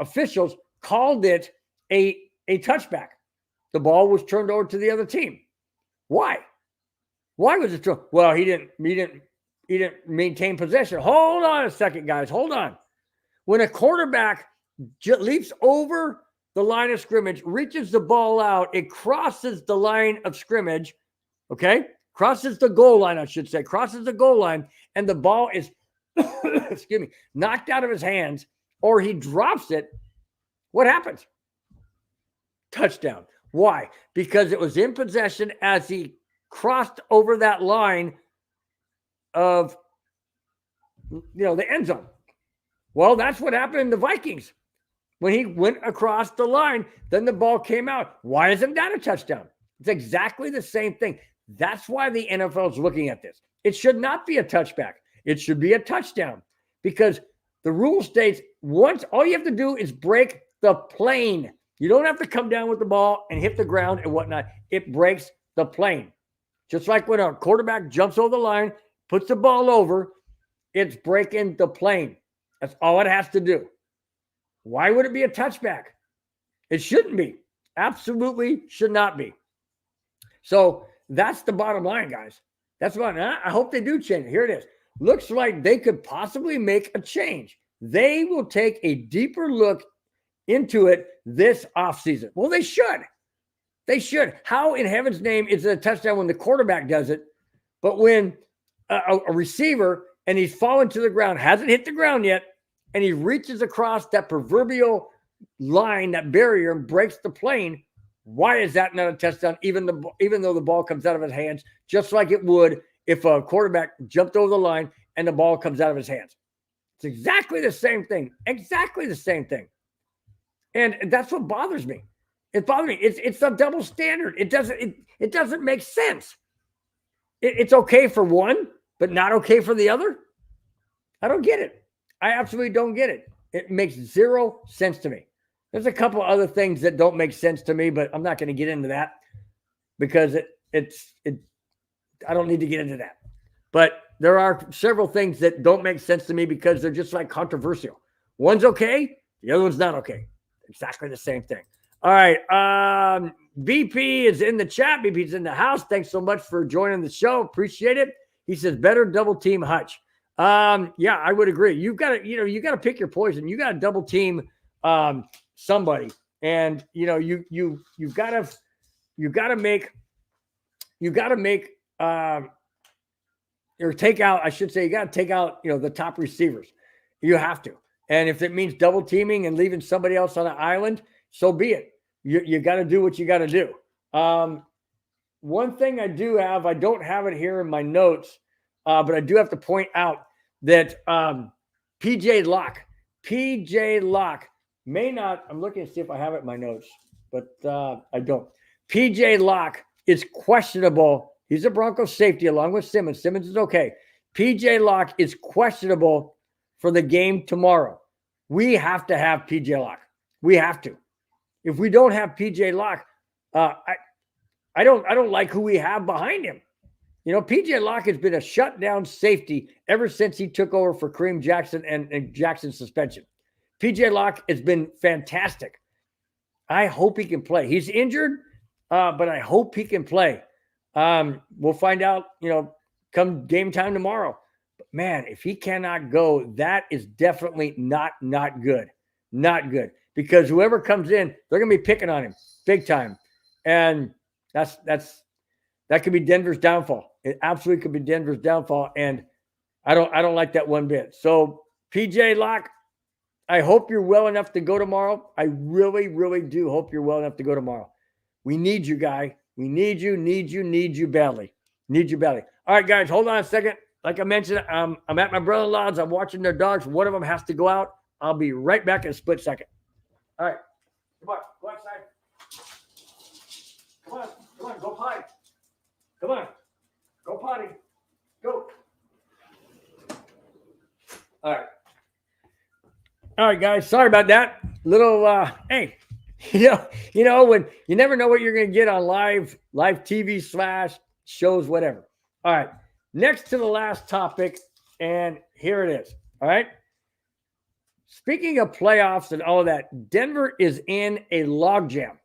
officials called it a touchback. The ball was turned over to the other team. Why? Why was it turned? Well, he didn't maintain possession. Hold on a second, guys. Hold on. When a quarterback leaps over the line of scrimmage, reaches the ball out, it crosses the line of scrimmage. Okay, crosses the goal line. I should say crosses the goal line, and the ball is knocked out of his hands, or he drops it. What happens? Touchdown. Why? Because it was in possession as he crossed over that line of the end zone. Well, that's what happened in the Vikings. When he went across the line, then the ball came out. Why isn't that a touchdown? It's exactly the same thing. That's why the NFL is looking at this. It should not be a touchback. It should be a touchdown, because the rule states once all you have to do is break the plane. You don't have to come down with the ball and hit the ground and whatnot. It breaks the plane. Just like when a quarterback jumps over the line, puts the ball over, it's breaking the plane. That's all it has to do. Why would it be a touchback? It shouldn't be. Absolutely should not be. So that's the bottom line, guys. That's what I hope they do change it. Here it is. Looks like they could possibly make a change. They will take a deeper look into it this offseason. Well, they should. They should. How in heaven's name is it a touchdown when the quarterback does it, But when a receiver and he's fallen to the ground, hasn't hit the ground yet, and he reaches across that proverbial line, that barrier, and breaks the plane, why is that not a touchdown, even though the ball comes out of his hands, just like it would if a quarterback jumped over the line and the ball comes out of his hands? It's exactly the same thing. Exactly the same thing. And that's what bothers me. It bothers me. It's a double standard. It doesn't make sense. It's okay for one, but not okay for the other. I don't get it. I absolutely don't get it. It makes zero sense to me. There's a couple other things that don't make sense to me, but I'm not going to get into that because I don't need to get into that. But there are several things that don't make sense to me because they're just like controversial. One's okay, the other one's not okay. Exactly the same thing. All right. BP is in the chat. BP's in the house. Thanks so much for joining the show. Appreciate it. He says better double team Hutch. Yeah, I would agree. You've got to pick your poison. You got to double team somebody, and you've got to make or take out. I should say you got to take out the top receivers. You have to, and if it means double teaming and leaving somebody else on an island, so be it. You got to do what you got to do. One thing I don't have it here in my notes, but I do have to point out that PJ Locke may not. I'm looking to see if I have it in my notes, but I don't. PJ Locke is questionable. He's a Broncos safety along with Simmons. Simmons is okay. PJ Locke is questionable for the game tomorrow. We have to have PJ Locke. We have to. If we don't have PJ Locke, I don't like who we have behind him. PJ Locke has been a shutdown safety ever since he took over for Kareem Jackson and Jackson's suspension. PJ Locke has been fantastic. I hope he can play. He's injured, but I hope he can play. We'll find out, come game time tomorrow. But man, if he cannot go, that is definitely not good. Not good. Because whoever comes in, they're going to be picking on him big time. And that could be Denver's downfall. It absolutely could be Denver's downfall. And I don't like that one bit. So PJ Locke, I hope you're well enough to go tomorrow. I really, really do hope you're well enough to go tomorrow. We need you, guy. We need you badly. Need you badly. All right, guys, hold on a second. Like I mentioned, I'm at my brother-in-law's. I'm watching their dogs. One of them has to go out. I'll be right back in a split second. All right. Come on. Go outside. Come on. Go potty. Come on. Go potty. Go. All right, guys. Sorry about that. Little, hey, when you never know what you're going to get on live TV / shows, whatever. All right. Next to the last topic, and here it is. All right. Speaking of playoffs and all of that, Denver is in a logjam.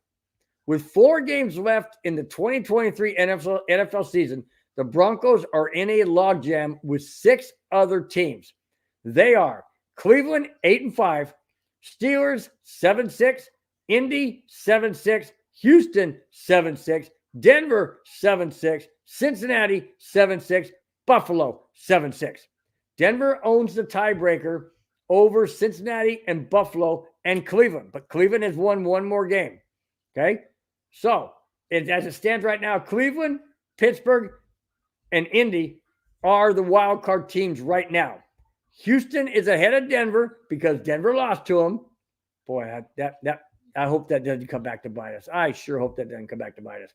With 4 games left in the 2023 NFL season, the Broncos are in a logjam with 6 other teams. They are Cleveland 8-5, Steelers 7-6, Indy 7-6, Houston 7-6, Denver 7-6, Cincinnati 7-6, Buffalo 7-6. Denver owns the tiebreaker over Cincinnati and Buffalo and Cleveland, but Cleveland has won one more game. Okay, so as it stands right now, Cleveland, Pittsburgh, and Indy are the wild card teams right now. Houston is ahead of Denver because Denver lost to them. Boy, I hope that doesn't come back to bite us. I sure hope that doesn't come back to bite us.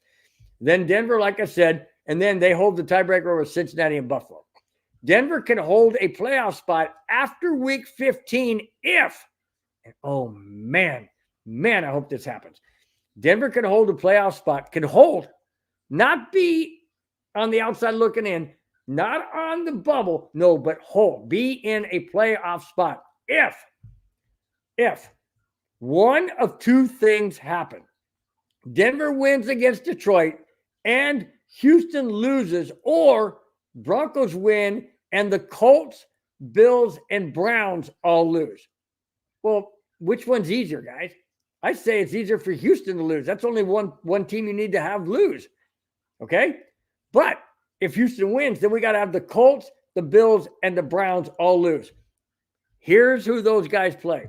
Then Denver, like I said, and then they hold the tiebreaker over Cincinnati and Buffalo. Denver can hold a playoff spot after week 15 if, and oh man, I hope this happens. Denver can hold a playoff spot, not be on the outside looking in, not on the bubble, no, but be in a playoff spot if one of 2 things happen. Denver wins against Detroit and Houston loses, or Broncos win and the Colts, Bills, and Browns all lose. Well, which one's easier, guys? I say it's easier for Houston to lose. That's only one team you need to have lose. Okay? But if Houston wins, then we got to have the Colts, the Bills, and the Browns all lose. Here's who those guys play.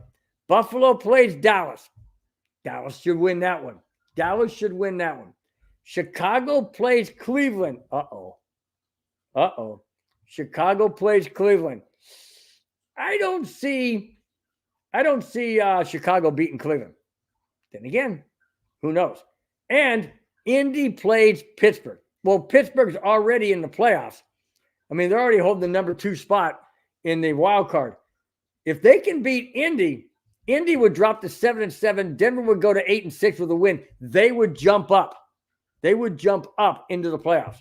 Buffalo plays Dallas. Dallas should win that one. Dallas should win that one. Chicago plays Cleveland. Chicago plays Cleveland. I don't see Chicago beating Cleveland. Then again, who knows? And Indy plays Pittsburgh. Well, Pittsburgh's already in the playoffs. I mean, they're already holding the number 2 spot in the wild card. If they can beat Indy, Indy would drop to 7-7. Denver would go to 8-6 with a win. They would jump up. They would jump up into the playoffs.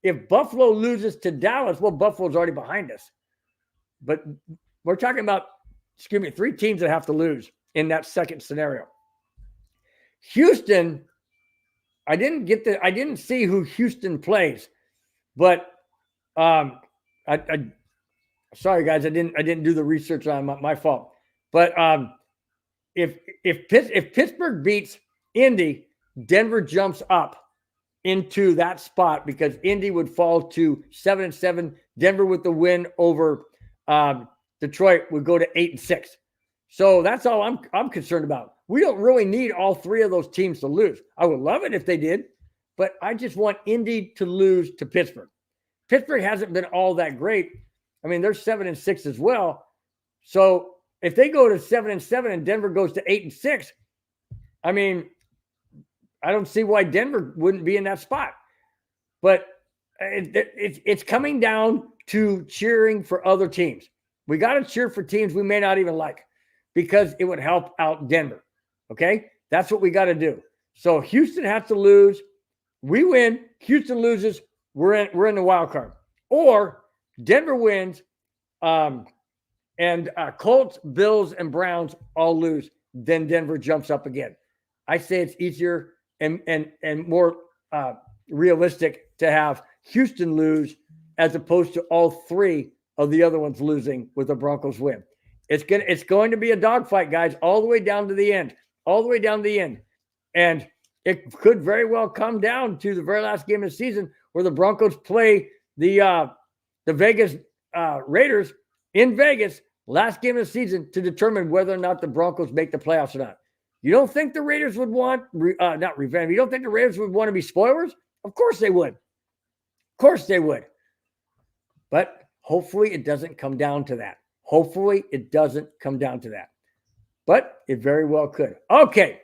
If Buffalo loses to Dallas, well, Buffalo's already behind us. But we're talking about, 3 teams that have to lose in that second scenario. Houston, I didn't see who Houston plays, but sorry guys, I didn't do the research on my fault. But if Pittsburgh beats Indy, Denver jumps up into that spot because Indy would fall to 7-7. Denver with the win over Detroit would go to 8-6. So that's all I'm concerned about. We don't really need all 3 of those teams to lose. I would love it if they did, but I just want Indy to lose to Pittsburgh. Pittsburgh hasn't been all that great. I mean, they're 7-6 as well. So if they go to 7-7 and Denver goes to 8-6, I mean, I don't see why Denver wouldn't be in that spot. But it's coming down to cheering for other teams. We got to cheer for teams we may not even like because it would help out Denver. Okay? That's what we got to do. So Houston has to lose. We win. Houston loses. We're in the wild card. Or Denver wins, and Colts, Bills, and Browns all lose. Then Denver jumps up again. I say it's easier and more realistic to have Houston lose as opposed to all 3 of the other ones losing with the Broncos win. It's going to be a dogfight, guys, all the way down to the end. All the way down to the end. And it could very well come down to the very last game of the season where the Broncos play the Vegas Raiders in Vegas, last game of the season, to determine whether or not the Broncos make the playoffs or not. You don't think the Raiders would want, not revenge, you don't think the Raiders would want to be spoilers? Of course they would. Of course they would. But hopefully it doesn't come down to that. Hopefully it doesn't come down to that. But it very well could. Okay.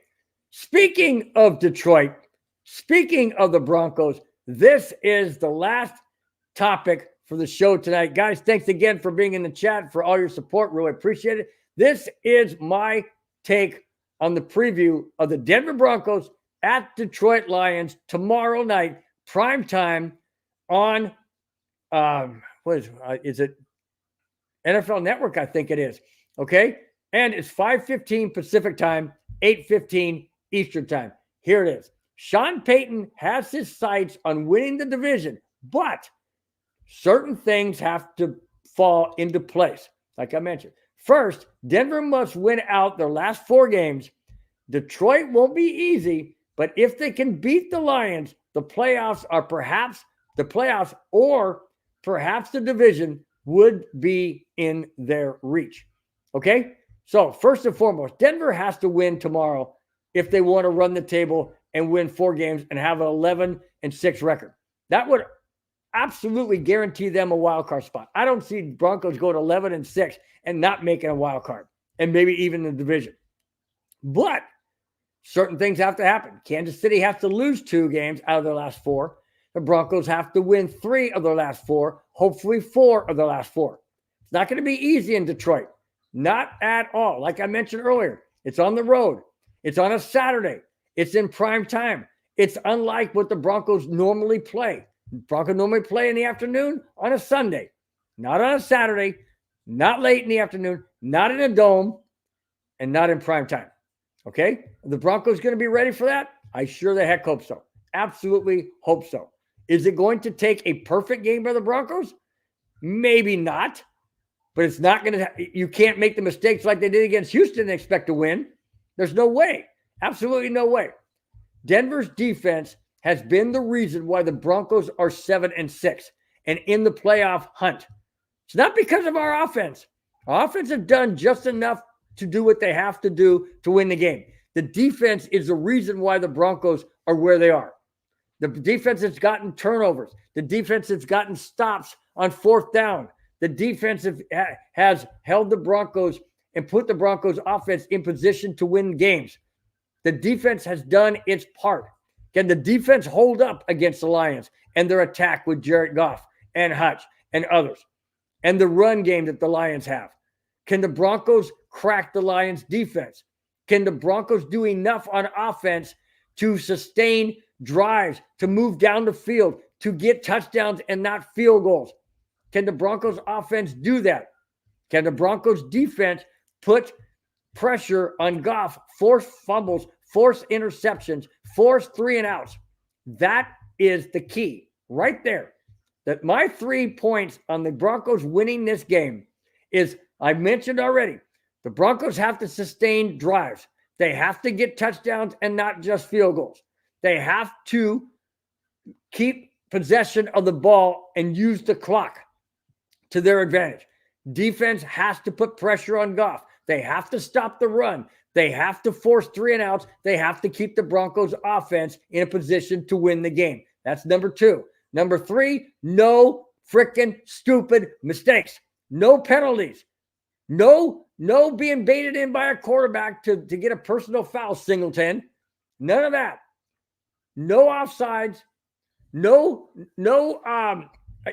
Speaking of Detroit, speaking of the Broncos, this is the last topic for the show tonight. Guys, thanks again for being in the chat, for all your support. Really appreciate it. This is my take on the preview of the Denver Broncos at Detroit Lions tomorrow night, prime time on, is it NFL Network? I think it is. Okay. And it's 5:15 Pacific time, 8:15 Eastern time. Here it is. Sean Payton has his sights on winning the division, but certain things have to fall into place, like I mentioned. First, Denver must win out their last 4 games. Detroit won't be easy, but if they can beat the Lions, the playoffs or perhaps the division would be in their reach. Okay? So first and foremost, Denver has to win tomorrow if they want to run the table and win 4 games and have an 11-6 record. That would absolutely guarantee them a wild card spot. I don't see Broncos going 11-6 and not making a wild card and maybe even the division. But certain things have to happen. Kansas City has to lose 2 games out of their last 4. The Broncos have to win 3 of their last 4, hopefully 4 of their last 4. It's not going to be easy in Detroit. Not at all. Like I mentioned earlier, it's on the road. It's on a Saturday. It's in prime time. It's unlike what the Broncos normally play. Broncos normally play in the afternoon on a Sunday, not on a Saturday, not late in the afternoon, not in a dome, and not in prime time. Okay? Are the Broncos going to be ready for that? I sure the heck hope so. Absolutely hope so. Is it going to take a perfect game by the Broncos? Maybe not. But it's not going to – you can't make the mistakes like they did against Houston and expect to win. There's no way. Absolutely no way. Denver's defense has been the reason why the Broncos are 7-6 and in the playoff hunt. It's not because of our offense. Our offense have done just enough to do what they have to do to win the game. The defense is the reason why the Broncos are where they are. The defense has gotten turnovers. The defense has gotten stops on fourth down. The defense has held the Broncos and put the Broncos offense in position to win games. The defense has done its part. Can the defense hold up against the Lions and their attack with Jared Goff and Hutch and others and the run game that the Lions have? Can the Broncos crack the Lions defense? Can the Broncos do enough on offense to sustain drives, to move down the field, to get touchdowns and not field goals? Can the Broncos offense do that? Can the Broncos defense put pressure on Goff, force fumbles, force interceptions, force 3-and-outs? That is the key right there. That my 3 points on the Broncos winning this game is, I mentioned already, the Broncos have to sustain drives. They have to get touchdowns and not just field goals. They have to keep possession of the ball and use the clock to their advantage. Defense has to put pressure on Goff. They have to stop the run. They have to force 3-and-outs. They have to keep the Broncos offense in a position to win the game. That's number 2. Number 3, no freaking stupid mistakes. No penalties. No being baited in by a quarterback to get a personal foul, Singleton. None of that. No offsides. No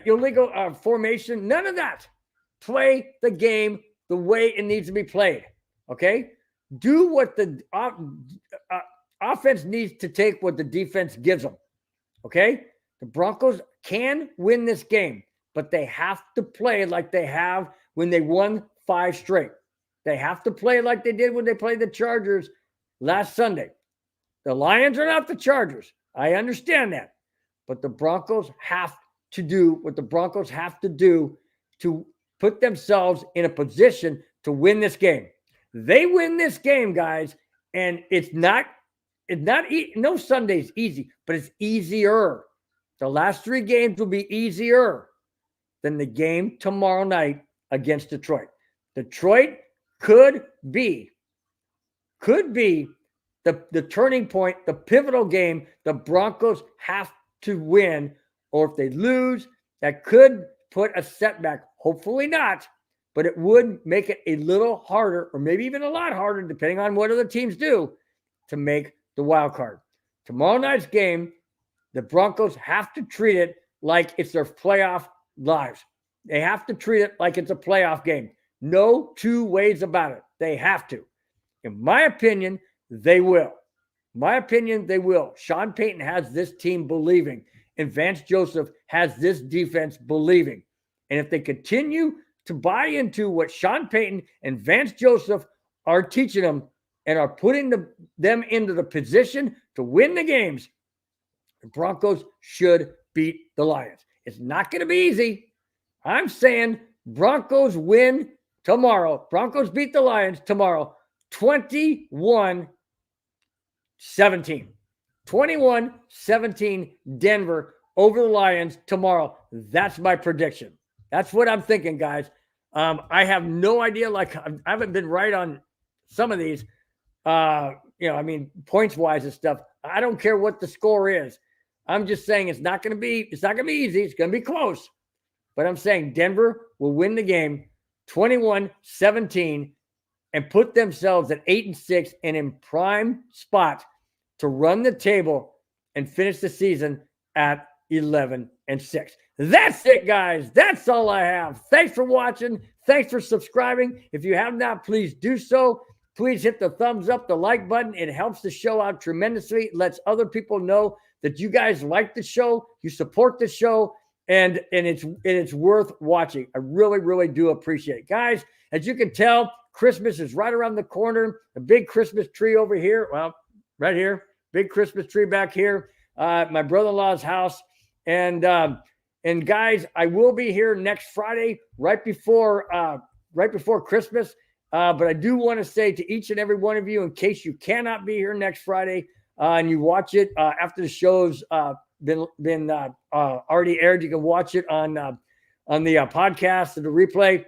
illegal formation. None of that. Play the game the way it needs to be played. Okay? Do what the offense needs to take what the defense gives them. Okay? The Broncos can win this game, but they have to play like they have when they won 5 straight. They have to play like they did when they played the Chargers last Sunday. The Lions are not the Chargers. I understand that. But the Broncos have to do what the Broncos have to do to put themselves in a position to win this game. They win this game, guys, and no Sunday's easy, but it's easier. The last 3 games will be easier than the game tomorrow night against Detroit. Detroit could be the turning point, the pivotal game the Broncos have to win, or if they lose, that could put a setback. Hopefully not, but it would make it a little harder, or maybe even a lot harder, depending on what other teams do, to make the wild card. Tomorrow night's game, the Broncos have to treat it like it's their playoff lives. They have to treat it like it's a playoff game. No 2 ways about it. They have to. In my opinion, they will. Sean Payton has this team believing, and Vance Joseph has this defense believing. And if they continue to buy into what Sean Payton and Vance Joseph are teaching them and are putting them into the position to win the games, the Broncos should beat the Lions. It's not going to be easy. I'm saying Broncos win tomorrow. Broncos beat the Lions tomorrow, 21-17. 21-17 Denver over the Lions tomorrow. That's my prediction. That's what I'm thinking, guys. I have no idea. Like, I haven't been right on some of these, points-wise and stuff. I don't care what the score is. I'm just saying it's not going to be easy. It's going to be close. But I'm saying Denver will win the game 21-17 and put themselves at 8-6 and in prime spot to run the table and finish the season at 11-6. That's it, guys. That's all I have. Thanks for watching. Thanks for subscribing. If you have not, please do so. Please hit the thumbs up, the like button. It helps the show out tremendously. It lets other people know that you guys like the show, you support the show, and it's worth watching. I really, really do appreciate it. Guys, as you can tell, Christmas is right around the corner. A big Christmas tree over here. Well, right here. Big Christmas tree back here. My brother-in-law's house. And guys, I will be here next Friday, right before Christmas. But I do want to say to each and every one of you, in case you cannot be here next Friday, and you watch it after the show's been already aired, you can watch it on the podcast or the replay.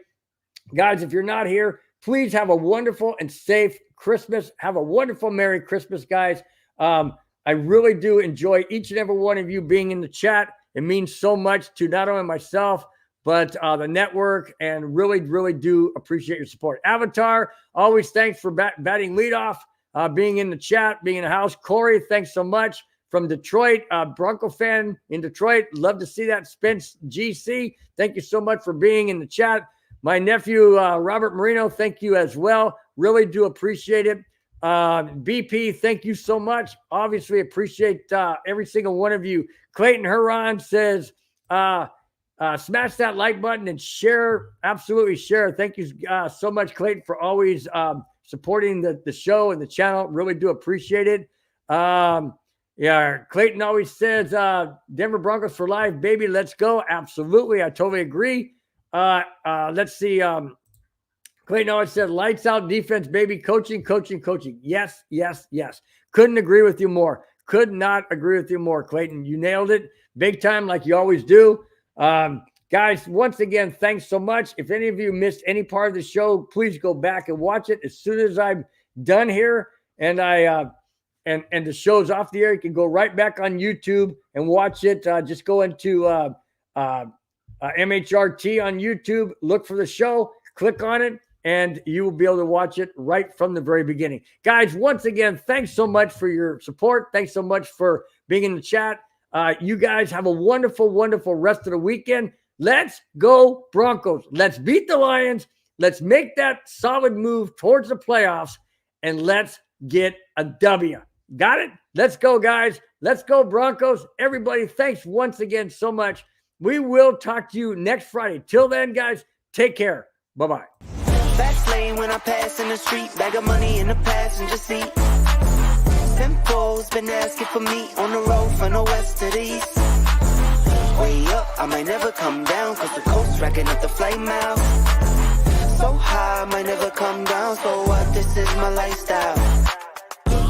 Guys, if you're not here, please have a wonderful and safe Christmas. Have a wonderful Merry Christmas, guys. I really do enjoy each and every one of you being in the chat. It means so much to not only myself, but the network, and really, really do appreciate your support. Avatar, always thanks for batting leadoff, being in the chat, being in the house. Corey, thanks so much. From Detroit, Bronco fan in Detroit. Love to see that. Spence GC, thank you so much for being in the chat. My nephew, Robert Marino, thank you as well. Really do appreciate it. BP, thank you so much. Obviously appreciate every single one of you. Clayton Huron says, smash that like button and share. Absolutely share. Thank you so much, Clayton, for always supporting the show and the channel. Really do appreciate it. Yeah, Clayton always says, Denver Broncos for life, baby. Let's go. Absolutely. I totally agree. Let's see. Clayton always said, lights out defense, baby. Coaching. Yes. Couldn't agree with you more. Could not agree with you more, Clayton. You nailed it big time, like you always do. Guys, once again, thanks so much. If any of you missed any part of the show, please go back and watch it. As soon as I'm done here and and the show's off the air, you can go right back on YouTube and watch it. Just go into MHRT on YouTube, look for the show, click on it, and you will be able to watch it right from the very beginning. Guys, once again, thanks so much for your support. Thanks so much for being in the chat. You guys have a wonderful, wonderful rest of the weekend. Let's go Broncos. Let's beat the Lions. Let's make that solid move towards the playoffs, and let's get a W. Got it? Let's go, guys. Let's go Broncos. Everybody, thanks once again so much. We will talk to you next Friday. Till then, guys, take care. Bye-bye. Fast lane when I pass in the street, bag of money in the passenger seat. Simcoe's been asking for me on the road from the west to the east. Way up, I might never come down, cause the coast racking up the flame out. So high, I might never come down, so what, this is my lifestyle.